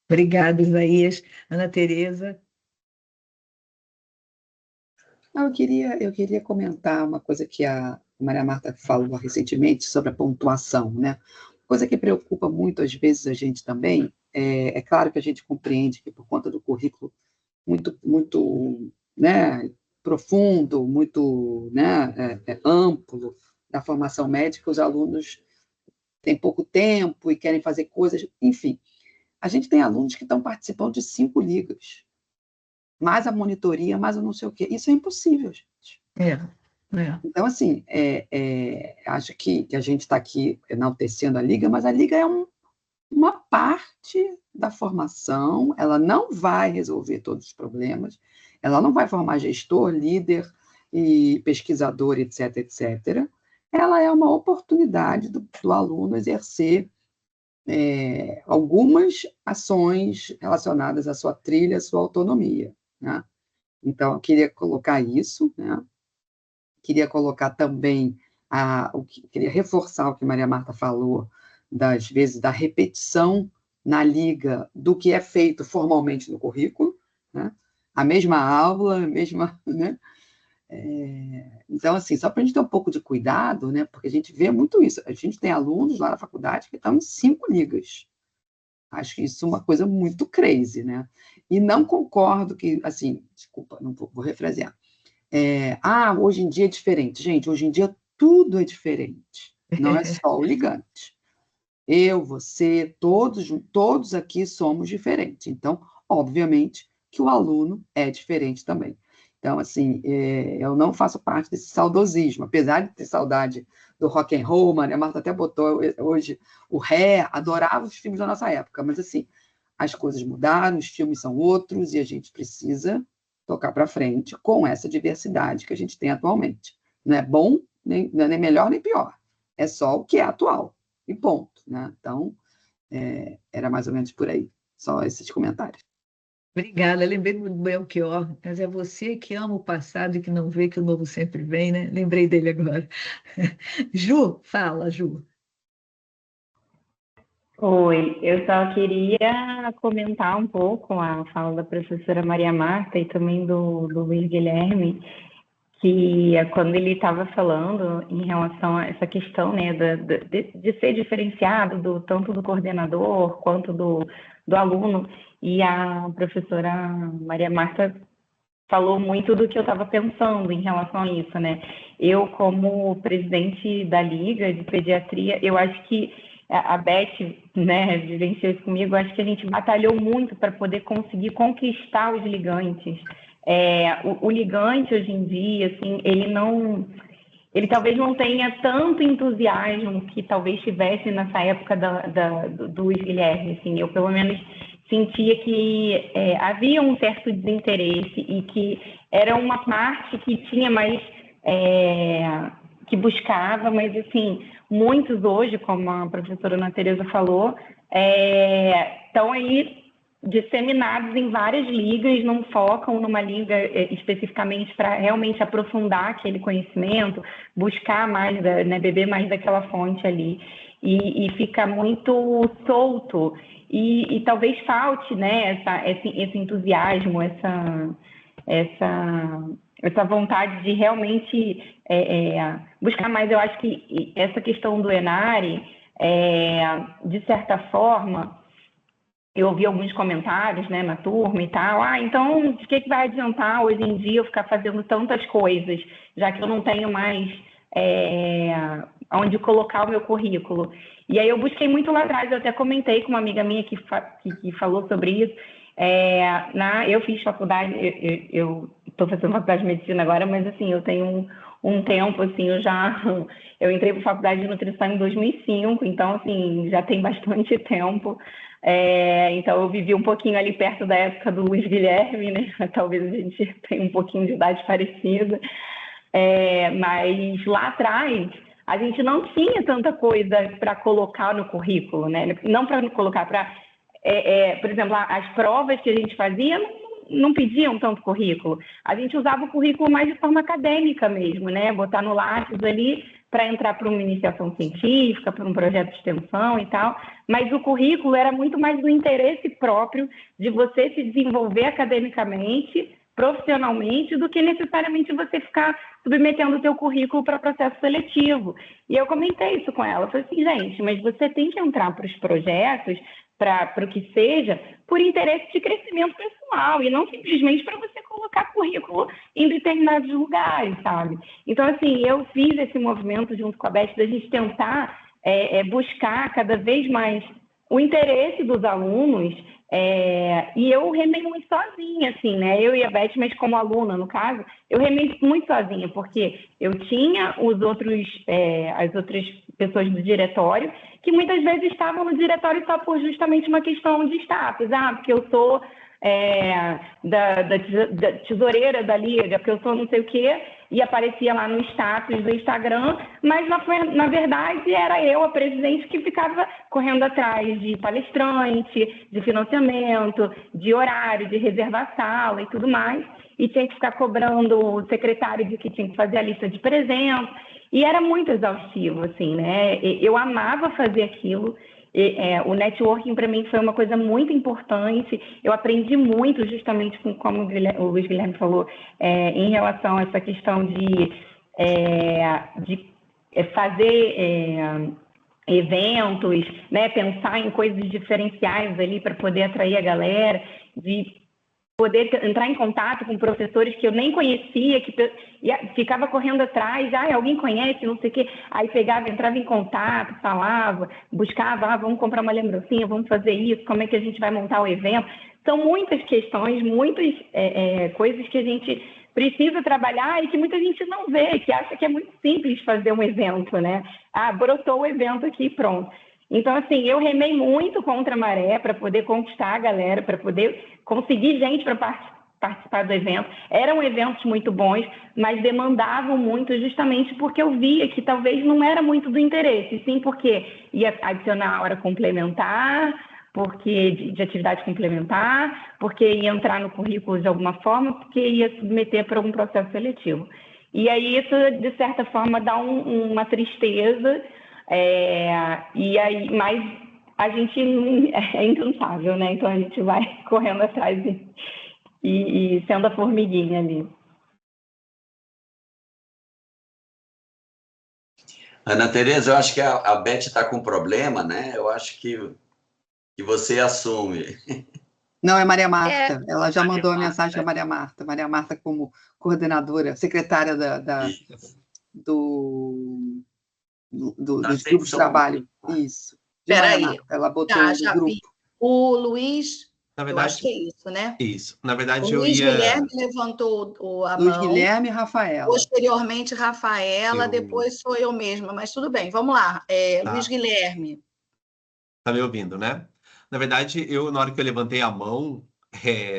Obrigada, Isaías. Ana Tereza. Eu queria comentar uma coisa que a Maria Marta falou recentemente sobre a pontuação, né? Coisa que preocupa muito, às vezes, a gente também. É claro que a gente compreende que, por conta do currículo muito né, profundo, muito né, amplo da formação médica, os alunos têm pouco tempo e querem fazer coisas, enfim. A gente tem alunos que estão participando de 5 ligas, mais a monitoria, mais o não sei o quê. Isso é impossível, gente. Então, assim, acho que a gente está aqui enaltecendo a liga, mas a liga é uma parte da formação, ela não vai resolver todos os problemas, ela não vai formar gestor, líder e pesquisador, etc., etc. Ela é uma oportunidade do aluno exercer algumas ações relacionadas à sua trilha, à sua autonomia, né? Então, eu queria colocar isso, né? Queria colocar também, queria reforçar o que Maria Marta falou, das vezes da repetição na liga do que é feito formalmente no currículo, né? A mesma aula, a mesma, né? Então, assim, só para a gente ter um pouco de cuidado, né? Porque a gente vê muito isso. A gente tem alunos lá na faculdade que estão em 5 ligas. Acho que isso é uma coisa muito crazy, né? E não concordo que, assim, desculpa, não vou refrasear. Hoje em dia é diferente. Gente, hoje em dia tudo é diferente. Não é só o ligante. Eu, você, todos aqui somos diferentes. Então, obviamente, que o aluno é diferente também. Então, assim, eu não faço parte desse saudosismo, apesar de ter saudade do rock and roll, a Marta até botou hoje o Hair, adorava os filmes da nossa época, mas, assim, as coisas mudaram, os filmes são outros, e a gente precisa tocar para frente com essa diversidade que a gente tem atualmente. Não é bom, nem melhor, nem pior. É só o que é atual, e ponto, né? Então, era mais ou menos por aí, só esses comentários. Obrigada, lembrei do Belchior, mas é você que ama o passado e que não vê que o novo sempre vem, né? Lembrei dele agora. Ju, fala, Ju. Oi, eu só queria comentar um pouco a fala da professora Maria Marta e também do Luiz Guilherme, que quando ele estava falando em relação a essa questão, né, de ser diferenciado tanto do coordenador quanto do aluno, e a professora Maria Marta falou muito do que eu estava pensando em relação a isso, né? Eu, como presidente da Liga de Pediatria, eu acho que a Beth, né, vivenciou isso comigo, acho que a gente batalhou muito para poder conseguir conquistar os ligantes. O ligante, hoje em dia, assim, ele talvez não tenha tanto entusiasmo que talvez tivesse nessa época do Luiz Guilherme, assim. Eu, pelo menos, sentia que havia um certo desinteresse e que era uma parte que tinha mais, que buscava, mas, assim, muitos hoje, como a professora Ana Tereza falou, estão aí disseminados em várias ligas, não focam numa liga especificamente para realmente aprofundar aquele conhecimento, buscar mais, né, beber mais daquela fonte ali, e fica muito solto, e talvez falte, né, esse entusiasmo, essa vontade de realmente buscar mais. Eu acho que essa questão do Enare, de certa forma, eu ouvi alguns comentários, né, na turma e tal, então de que vai adiantar hoje em dia eu ficar fazendo tantas coisas, já que eu não tenho mais onde colocar o meu currículo. E aí eu busquei muito lá atrás, eu até comentei com uma amiga minha que falou sobre isso. Eu fiz faculdade, eu estou fazendo faculdade de medicina agora, mas assim, eu tenho um tempo, assim, eu entrei para a faculdade de nutrição em 2005, então assim, já tem bastante tempo. Então eu vivi um pouquinho ali perto da época do Luiz Guilherme, né? Talvez a gente tenha um pouquinho de idade parecida. Mas lá atrás a gente não tinha tanta coisa para colocar no currículo, né? Não para colocar, por exemplo, as provas que a gente fazia não pediam tanto currículo. A gente usava o currículo mais de forma acadêmica mesmo, né? Botar no lápis ali para entrar para uma iniciação científica, para um projeto de extensão e tal. Mas o currículo era muito mais do interesse próprio de você se desenvolver academicamente, profissionalmente, do que necessariamente você ficar submetendo o teu currículo para processo seletivo. E eu comentei isso com ela. Eu falei assim, gente, mas você tem que entrar para os projetos, para o que seja, por interesse de crescimento pessoal e não simplesmente para você colocar currículo em determinados lugares, sabe? Então, assim, eu fiz esse movimento junto com a Beth da gente tentar buscar cada vez mais o interesse dos alunos, e eu remei muito sozinha, assim, né? Eu e a Beth, mas como aluna, no caso, eu remei muito sozinha, porque eu tinha as outras pessoas do diretório, que muitas vezes estavam no diretório só por justamente uma questão de status, porque eu sou da tesoureira da liga, porque eu sou não sei o quê, e aparecia lá no status do Instagram, mas na verdade era eu, a presidente, que ficava correndo atrás de palestrante, de financiamento, de horário, de reservar sala e tudo mais, e tinha que ficar cobrando o secretário de que tinha que fazer a lista de presentes, e era muito exaustivo, assim, né? Eu amava fazer aquilo. O networking para mim foi uma coisa muito importante. Eu aprendi muito justamente com como o Luiz Guilherme falou, em relação a essa questão de fazer eventos, né? Pensar em coisas diferenciais ali para poder atrair a galera, de poder entrar em contato com professores que eu nem conhecia, que ficava correndo atrás, alguém conhece, não sei o quê, aí pegava, entrava em contato, falava, buscava, vamos comprar uma lembrancinha, vamos fazer isso, como é que a gente vai montar o evento. São muitas questões, muitas coisas que a gente precisa trabalhar e que muita gente não vê, que acha que é muito simples fazer um evento, né? Brotou o evento aqui, pronto. Então, assim, eu remei muito contra a maré para poder conquistar a galera, para poder conseguir gente para participar do evento. Eram eventos muito bons, mas demandavam muito justamente porque eu via que talvez não era muito do interesse, sim porque ia adicionar a hora complementar, porque de atividade complementar, porque ia entrar no currículo de alguma forma, porque ia submeter para algum processo seletivo. E aí isso, de certa forma, dá uma tristeza. Mas a gente é incansável, né? Então a gente vai correndo atrás e sendo a formiguinha ali. Ana Tereza, eu acho que a Beth está com problema, né? Eu acho que você assume. Não, é Maria Marta. Ela já mandou a mensagem para Maria Marta. Maria Marta como coordenadora, secretária dos grupos de trabalho. Isso. Espera aí. Ela botou no grupo. Vi. O Luiz, na verdade, eu acho que é isso, né? Isso. Na verdade, o Luiz Guilherme levantou a mão. Luiz Guilherme e Rafaela. Posteriormente, Rafaela, depois sou eu mesma. Mas tudo bem, vamos lá. Tá. Luiz Guilherme. Está me ouvindo, né? Na verdade, na hora que eu levantei a mão,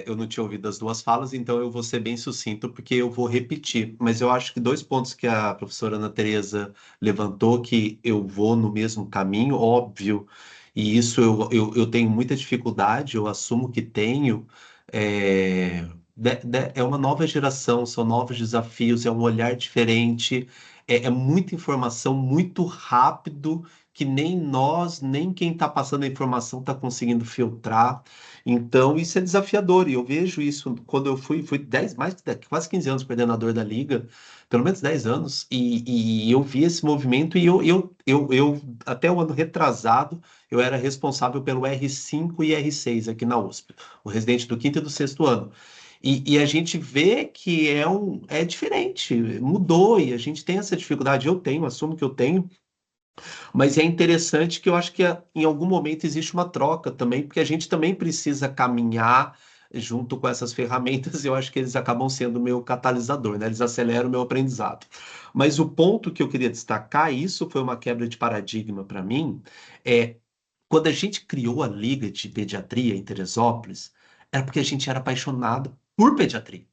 eu não tinha ouvido as duas falas, então eu vou ser bem sucinto, porque eu vou repetir. Mas eu acho que 2 pontos que a professora Ana Tereza levantou, que eu vou no mesmo caminho, óbvio, e isso eu tenho muita dificuldade, eu assumo que tenho. É uma nova geração, são novos desafios, é um olhar diferente, é muita informação, muito rápido, que nem nós, nem quem está passando a informação está conseguindo filtrar. Então, isso é desafiador. E eu vejo isso quando eu fui 10, quase 15 anos coordenador da Liga, pelo menos 10 anos, e eu vi esse movimento, e eu até o ano retrasado, eu era responsável pelo R5 e R6 aqui na USP, o residente do quinto e do sexto ano. E a gente vê que é diferente, mudou, e a gente tem essa dificuldade. Eu tenho, assumo que eu tenho, mas é interessante que eu acho que em algum momento existe uma troca também, porque a gente também precisa caminhar junto com essas ferramentas, e eu acho que eles acabam sendo o meu catalisador, né? Eles aceleram o meu aprendizado. Mas o ponto que eu queria destacar, e isso foi uma quebra de paradigma para mim, é quando a gente criou a Liga de Pediatria em Teresópolis, era porque a gente era apaixonado por pediatria.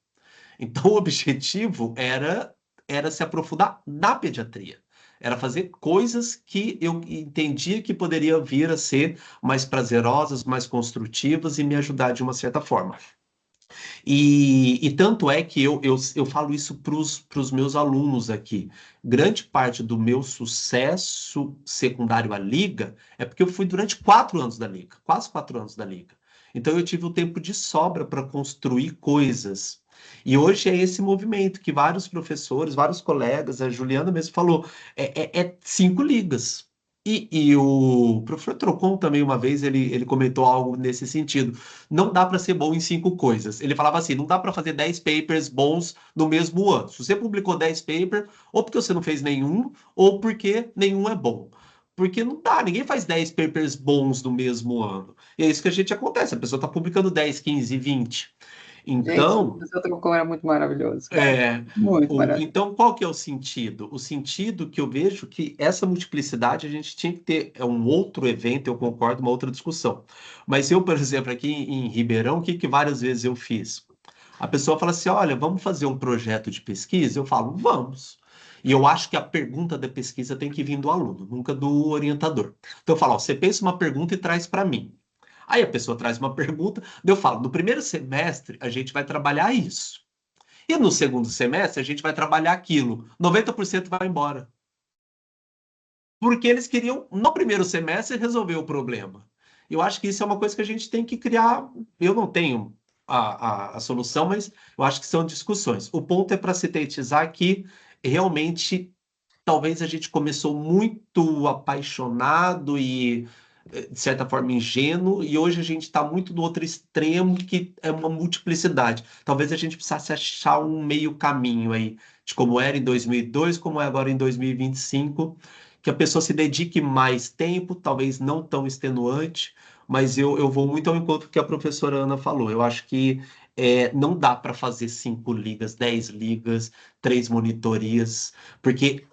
Então, o objetivo era se aprofundar na pediatria. Era fazer coisas que eu entendia que poderia vir a ser mais prazerosas, mais construtivas e me ajudar de uma certa forma. E tanto é que eu falo isso para os meus alunos aqui. Grande parte do meu sucesso secundário à Liga é porque eu fui durante 4 anos da Liga, quase 4 anos da Liga. Então eu tive o tempo de sobra para construir coisas. E hoje é esse movimento que vários professores, vários colegas, a Juliana mesmo falou, é 5 ligas. E o professor Trocon também uma vez, ele comentou algo nesse sentido. Não dá para ser bom em 5 coisas. Ele falava assim, não dá para fazer 10 papers bons no mesmo ano. Se você publicou 10 papers, ou porque você não fez nenhum, ou porque nenhum é bom. Porque não dá, ninguém faz 10 papers bons no mesmo ano. E é isso que a gente acontece, a pessoa está publicando 10, 15, 20. Gente, Então, o seu Trocon era muito maravilhoso, cara. Muito maravilhoso. então, qual que é o sentido? O sentido que eu vejo que essa multiplicidade a gente tinha que ter um outro evento, eu concordo, uma outra discussão. Mas eu, por exemplo, aqui em Ribeirão, o que várias vezes eu fiz? A pessoa fala assim, olha, vamos fazer um projeto de pesquisa? Eu falo, vamos. E eu acho que a pergunta da pesquisa tem que vir do aluno, nunca do orientador. Então eu falo, ó, você pensa uma pergunta e traz para mim. Aí a pessoa traz uma pergunta, eu falo, no primeiro semestre a gente vai trabalhar isso. E no segundo semestre a gente vai trabalhar aquilo. 90% vai embora. Porque eles queriam, no primeiro semestre, resolver o problema. Eu acho que isso é uma coisa que a gente tem que criar. Eu não tenho a solução, mas eu acho que são discussões. O ponto é para sintetizar que realmente talvez a gente começou muito apaixonado e, de certa forma, ingênuo, e hoje a gente está muito no outro extremo, que é uma multiplicidade. Talvez a gente precisasse achar um meio caminho aí, de como era em 2002, como é agora em 2025, que a pessoa se dedique mais tempo, talvez não tão extenuante, mas eu vou muito ao encontro que a professora Ana falou. Eu acho que não dá para fazer 5 ligas, 10 ligas, 3 monitorias, porque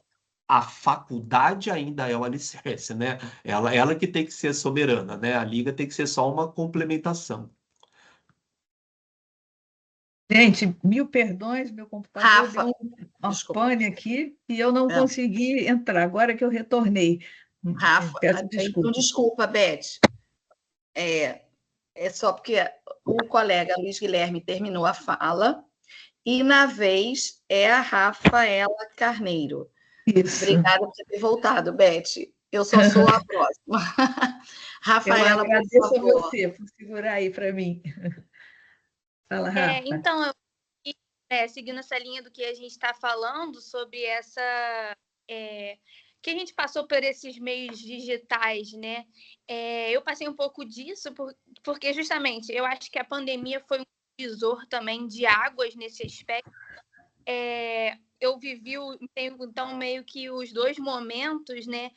a faculdade ainda é o alicerce, né? Ela que tem que ser soberana, né? A liga tem que ser só uma complementação. Gente, mil perdões, meu computador Rafa, deu uma desculpa. pane aqui e eu não consegui entrar. Agora que eu retornei. Rafa, Peço então desculpa. desculpa, Beth. É só porque o colega Luiz Guilherme terminou a fala e, na vez, é a Rafaela Carneiro. Isso. Obrigada por você ter voltado, Beth. Eu só sou a próxima. Rafaela, eu agradeço por favor. a você por segurar aí para mim. Fala, Rafa. Então, seguindo essa linha do que a gente está falando sobre essa... que a gente passou por esses meios digitais, né? Eu passei um pouco disso, porque justamente eu acho que a pandemia foi um divisor também de águas nesse aspecto. Eu vivi, então, meio que os 2 momentos, né?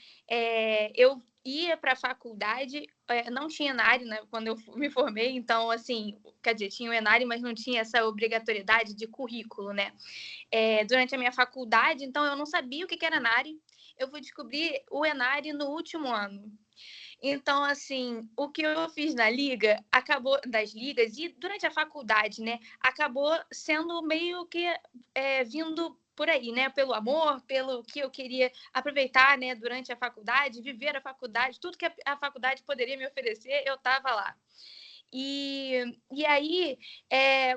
Eu ia para a faculdade, não tinha Enare, né, quando eu me formei, então, assim, quer dizer, tinha o Enare, mas não tinha essa obrigatoriedade de currículo, né? Durante a minha faculdade, então, eu não sabia o que era Enare. Eu fui descobrir o Enare no último ano. Então, assim, o que eu fiz na liga, das ligas, e durante a faculdade, né, acabou sendo meio que vindo por aí, né, pelo amor, pelo que eu queria aproveitar, né, durante a faculdade, viver a faculdade, tudo que a faculdade poderia me oferecer, eu estava lá. E aí,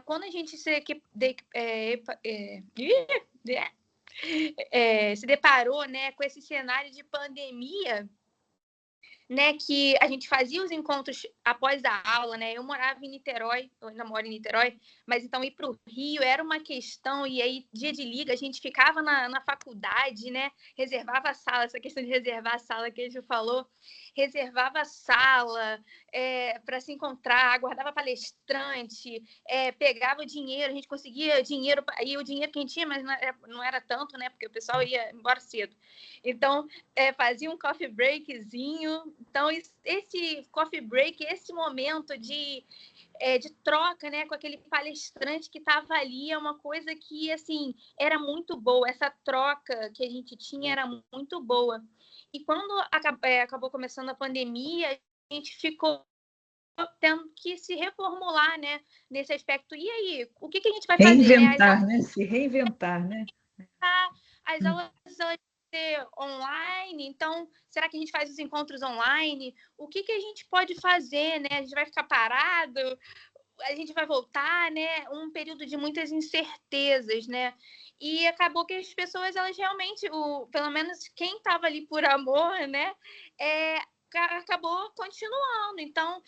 quando a gente se deparou, né, com esse cenário de pandemia, né, que a gente fazia os encontros após a aula, né? Eu morava em Niterói, eu ainda moro em Niterói, mas então ir para o Rio era uma questão, e aí, dia de liga, a gente ficava na faculdade, né? Reservava a sala, essa questão de reservar a sala que a gente falou, reservava a sala para se encontrar, aguardava palestrante, pegava o dinheiro, a gente conseguia dinheiro, e o dinheiro que a gente tinha, mas não era tanto, né? Porque o pessoal ia embora cedo. Então, fazia um coffee breakzinho. Então, esse coffee break, esse momento de troca, né, com aquele palestrante que estava ali, é uma coisa que, assim, era muito boa. Essa troca que a gente tinha era muito boa. E quando acabou começando a pandemia, a gente ficou tendo que se reformular, né, nesse aspecto. E aí, o que a gente vai fazer? Reinventar, né? Se reinventar, né? As aulas ser online, então, será que a gente faz os encontros online? O que a gente pode fazer, né? A gente vai ficar parado? A gente vai voltar, né? Um período de muitas incertezas, né? E acabou que as pessoas, elas realmente, pelo menos quem estava ali por amor, né? Acabou continuando. Então,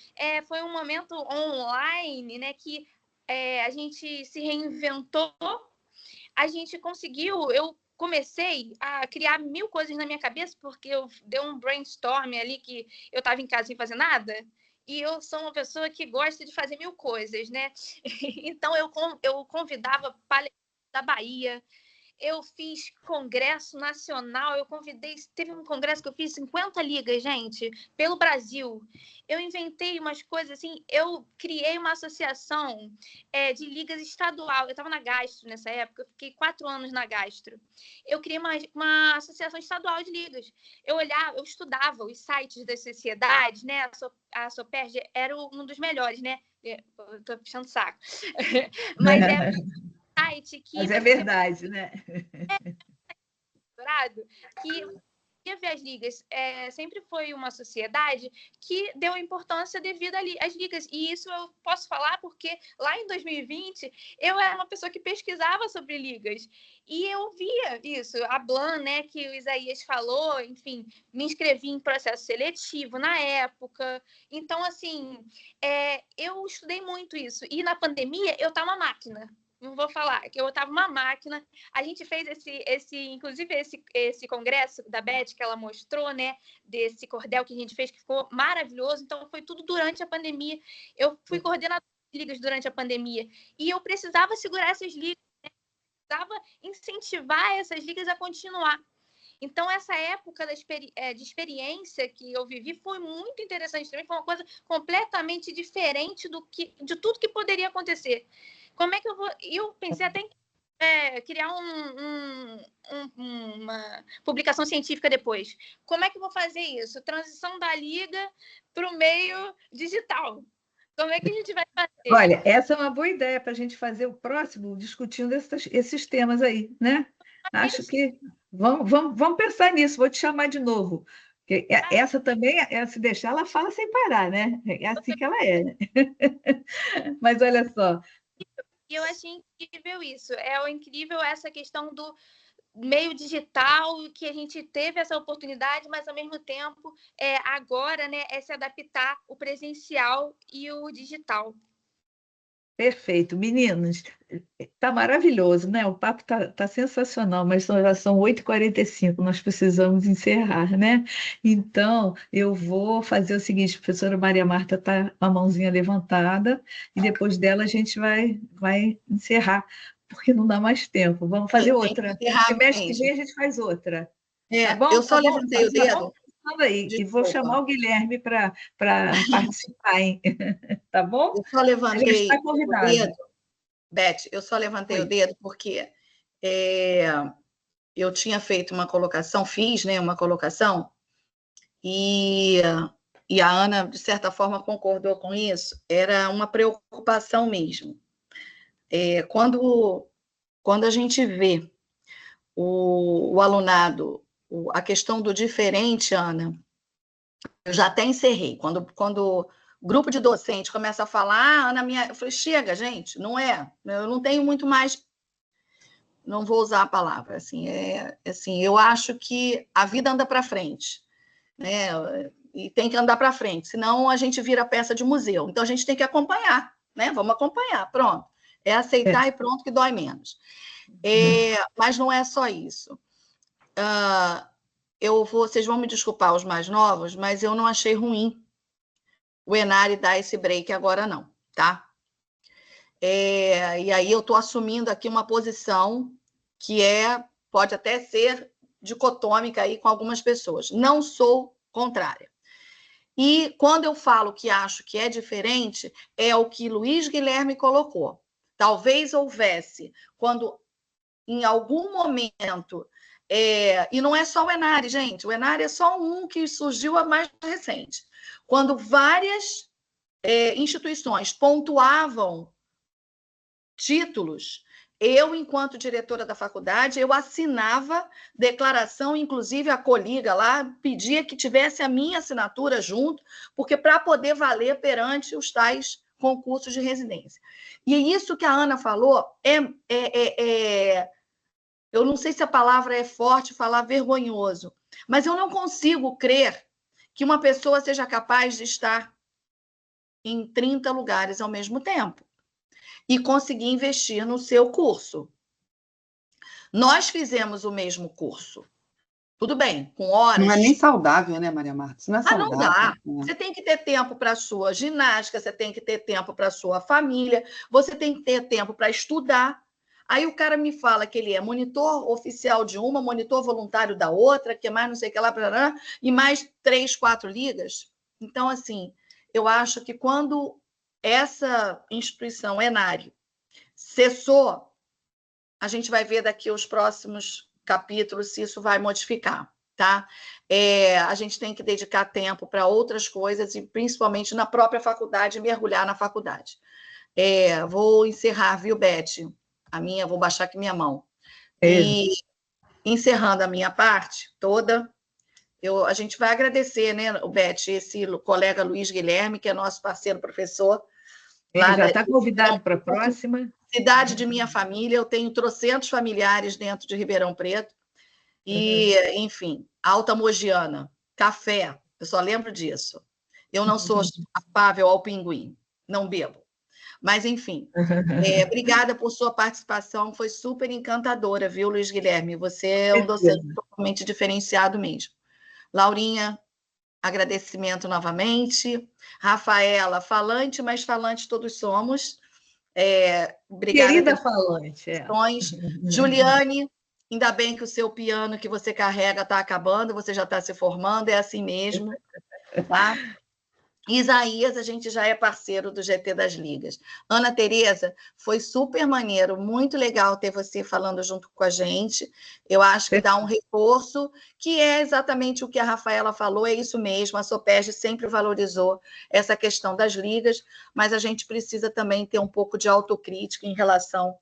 foi um momento online, né? Que a gente se reinventou, a gente conseguiu. Eu comecei a criar 1000 coisas na minha cabeça, porque eu dei um brainstorm ali, que eu estava em casa sem fazer nada, e eu sou uma pessoa que gosta de fazer 1000 coisas, né? Então, eu convidava palestrantes da Bahia, eu fiz congresso nacional, teve um congresso que eu fiz 50 ligas, gente, pelo Brasil. Eu inventei umas coisas assim, eu criei uma associação de ligas estadual. Eu estava na Gastro nessa época, eu fiquei 4 anos na Gastro. Eu criei uma associação estadual de ligas. Eu estudava os sites das sociedades, né? A Soperge era um dos melhores, né? Estou puxando saco. Mas site que Mas é verdade, né? Que ia ver as ligas. Sempre foi uma sociedade que deu importância devido às ligas. E isso eu posso falar porque lá em 2020 eu era uma pessoa que pesquisava sobre ligas. E eu via isso, a Blan, né, que o Isaías falou, enfim, me inscrevi em processo seletivo na época. Então, assim, eu estudei muito isso. E na pandemia eu estava uma máquina. Não vou falar, que eu estava uma máquina. A gente fez inclusive esse congresso da Beth, que ela mostrou, né? Desse cordel que a gente fez, que ficou maravilhoso. Então, foi tudo durante a pandemia. Eu fui coordenadora de ligas durante a pandemia. E eu precisava segurar essas ligas, né? Precisava incentivar essas ligas a continuar. Então, essa época de experiência que eu vivi foi muito interessante também. Foi uma coisa completamente diferente de tudo que poderia acontecer. Como é que eu vou... Eu pensei até em criar uma publicação científica depois. Como é que eu vou fazer isso? Transição da liga para o meio digital. Como é que a gente vai fazer? Olha, essa é uma boa ideia para a gente fazer o próximo discutindo esses temas aí, né? Acho que vamos pensar nisso, vou te chamar de novo. Essa também, se deixar, ela fala sem parar, né? É assim que ela é. Né? Mas olha só. E eu achei incrível isso. Incrível essa questão do meio digital, que a gente teve essa oportunidade, mas ao mesmo tempo, agora, né, se adaptar o presencial e o digital. Perfeito. Meninos, está maravilhoso, né? O papo tá sensacional, mas já são 8h45, nós precisamos encerrar, né? Então, eu vou fazer o seguinte, a professora Maria Marta está com a mãozinha levantada, e depois dela a gente vai encerrar, porque não dá mais tempo. Vamos fazer outra. Semestre que vem a gente faz outra. Tá bom? Eu só levantei o dedo. Aí, e vou chamar o Guilherme para participar, hein? Tá bom? Eu só levantei o dedo, Beth, eu só levantei o dedo porque eu tinha feito uma colocação, fiz, né, uma colocação, e a Ana, de certa forma, concordou com isso. Era uma preocupação mesmo. Quando a gente vê o alunado, a questão do diferente, Ana, eu já até encerrei. Quando o grupo de docentes começa a falar, Ana, eu falei, chega, gente, não é. Eu não tenho muito mais... Não vou usar a palavra. Assim, eu acho que a vida anda para frente, né? e tem que andar para frente, senão a gente vira peça de museu. Então, a gente tem que acompanhar, né? Vamos acompanhar, pronto. É aceitar e pronto, que dói menos. Mas não é só isso. Vocês vão me desculpar, os mais novos, mas eu não achei ruim o Enari dar esse break agora, não, tá? E aí eu estou assumindo aqui uma posição que pode até ser dicotômica aí com algumas pessoas. Não sou contrária. E quando eu falo que acho que é diferente, é o que Luiz Guilherme colocou. Talvez houvesse, quando em algum momento, e não é só o Enari, gente, o Enari é só um que surgiu a mais recente. Quando várias instituições pontuavam títulos, eu, enquanto diretora da faculdade, eu assinava declaração, inclusive a coliga lá pedia que tivesse a minha assinatura junto, porque para poder valer perante os tais concursos de residência. E isso que a Ana falou eu não sei se a palavra é forte, falar vergonhoso, mas eu não consigo crer que uma pessoa seja capaz de estar em 30 lugares ao mesmo tempo e conseguir investir no seu curso. Nós fizemos o mesmo curso. Tudo bem, com horas... Não é nem saudável, né, Maria Marta? Isso não é saudável. Não dá. Você tem que ter tempo para a sua ginástica, você tem que ter tempo para a sua família, você tem que ter tempo para estudar. Aí o cara me fala que ele é monitor oficial de uma, monitor voluntário da outra, que mais não sei o que lá, e mais 3, 4 ligas. Então, assim, eu acho que quando essa instituição, Enari, cessou, a gente vai ver daqui os próximos capítulos se isso vai modificar, tá? A gente tem que dedicar tempo para outras coisas e principalmente na própria faculdade, mergulhar na faculdade. Vou encerrar, viu, Beth? Vou baixar aqui minha mão. E encerrando a minha parte toda, a gente vai agradecer, né, Beth, esse colega Luiz Guilherme, que é nosso parceiro professor. Ele já está convidado para a próxima. Cidade de minha família, eu tenho trocentos familiares dentro de Ribeirão Preto. E, enfim, Alta Mogiana, café, eu só lembro disso. Eu não sou afável ao pinguim, não bebo. Mas, enfim, obrigada por sua participação, foi super encantadora, viu, Luiz Guilherme? Você é um docente totalmente diferenciado mesmo. Laurinha, agradecimento novamente. Rafaela, falante, mas falante todos somos. Obrigada. Querida falante. Juliane, ainda bem que o seu piano que você carrega está acabando, você já está se formando, é assim mesmo, tá? Isaías, a gente já é parceiro do GT das Ligas. Ana Tereza, foi super maneiro, muito legal ter você falando junto com a gente. Eu acho que dá um reforço, que é exatamente o que a Rafaela falou, é isso mesmo, a Sopesg sempre valorizou essa questão das ligas, mas a gente precisa também ter um pouco de autocrítica em relação a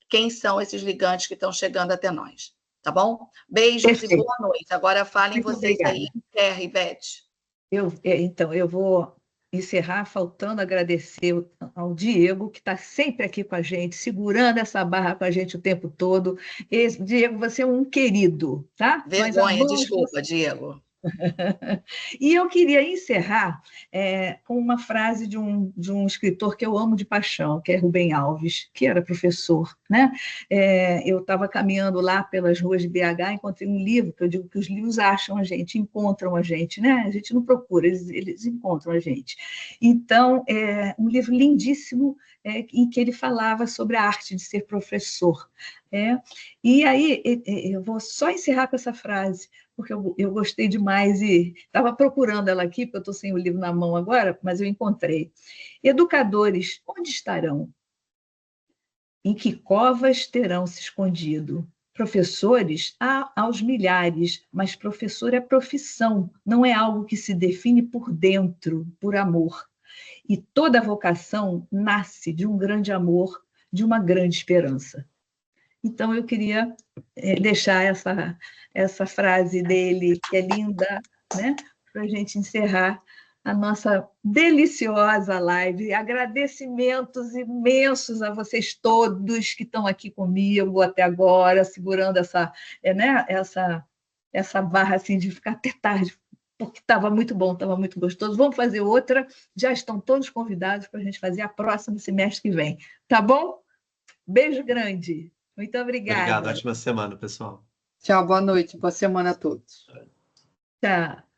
quem são esses ligantes que estão chegando até nós, tá bom? Beijos e boa noite. Agora falem muito vocês obrigada. Aí, Beth. Então, eu vou encerrar faltando agradecer ao Diego, que está sempre aqui com a gente, segurando essa barra com a gente o tempo todo. Diego, você é um querido, tá? Vergonha, desculpa, Diego. E eu queria encerrar com uma frase de um escritor que eu amo de paixão, que é Rubem Alves, que era professor, né? Eu estava caminhando lá pelas ruas de BH, encontrei um livro, que eu digo que os livros acham a gente, encontram a gente, né? A gente não procura, eles encontram a gente. Então, um livro lindíssimo, em que ele falava sobre a arte de ser professor. E aí, eu vou só encerrar com essa frase, porque eu gostei demais e estava procurando ela aqui, porque eu estou sem o livro na mão agora, mas eu encontrei. Educadores, onde estarão? Em que covas terão se escondido? Professores, há aos milhares, mas professor é profissão, não é algo que se define por dentro, por amor. E toda vocação nasce de um grande amor, de uma grande esperança. Então, eu queria deixar essa frase dele, que é linda, né? Para a gente encerrar a nossa deliciosa live. Agradecimentos imensos a vocês todos que estão aqui comigo até agora, segurando essa barra assim, de ficar até tarde porque estava muito bom, estava muito gostoso. Vamos fazer outra. Já estão todos convidados para a gente fazer a próxima semestre que vem. Tá bom? Beijo grande. Muito obrigada. Obrigado. Ótima semana, pessoal. Tchau, boa noite. Boa semana a todos. Tchau.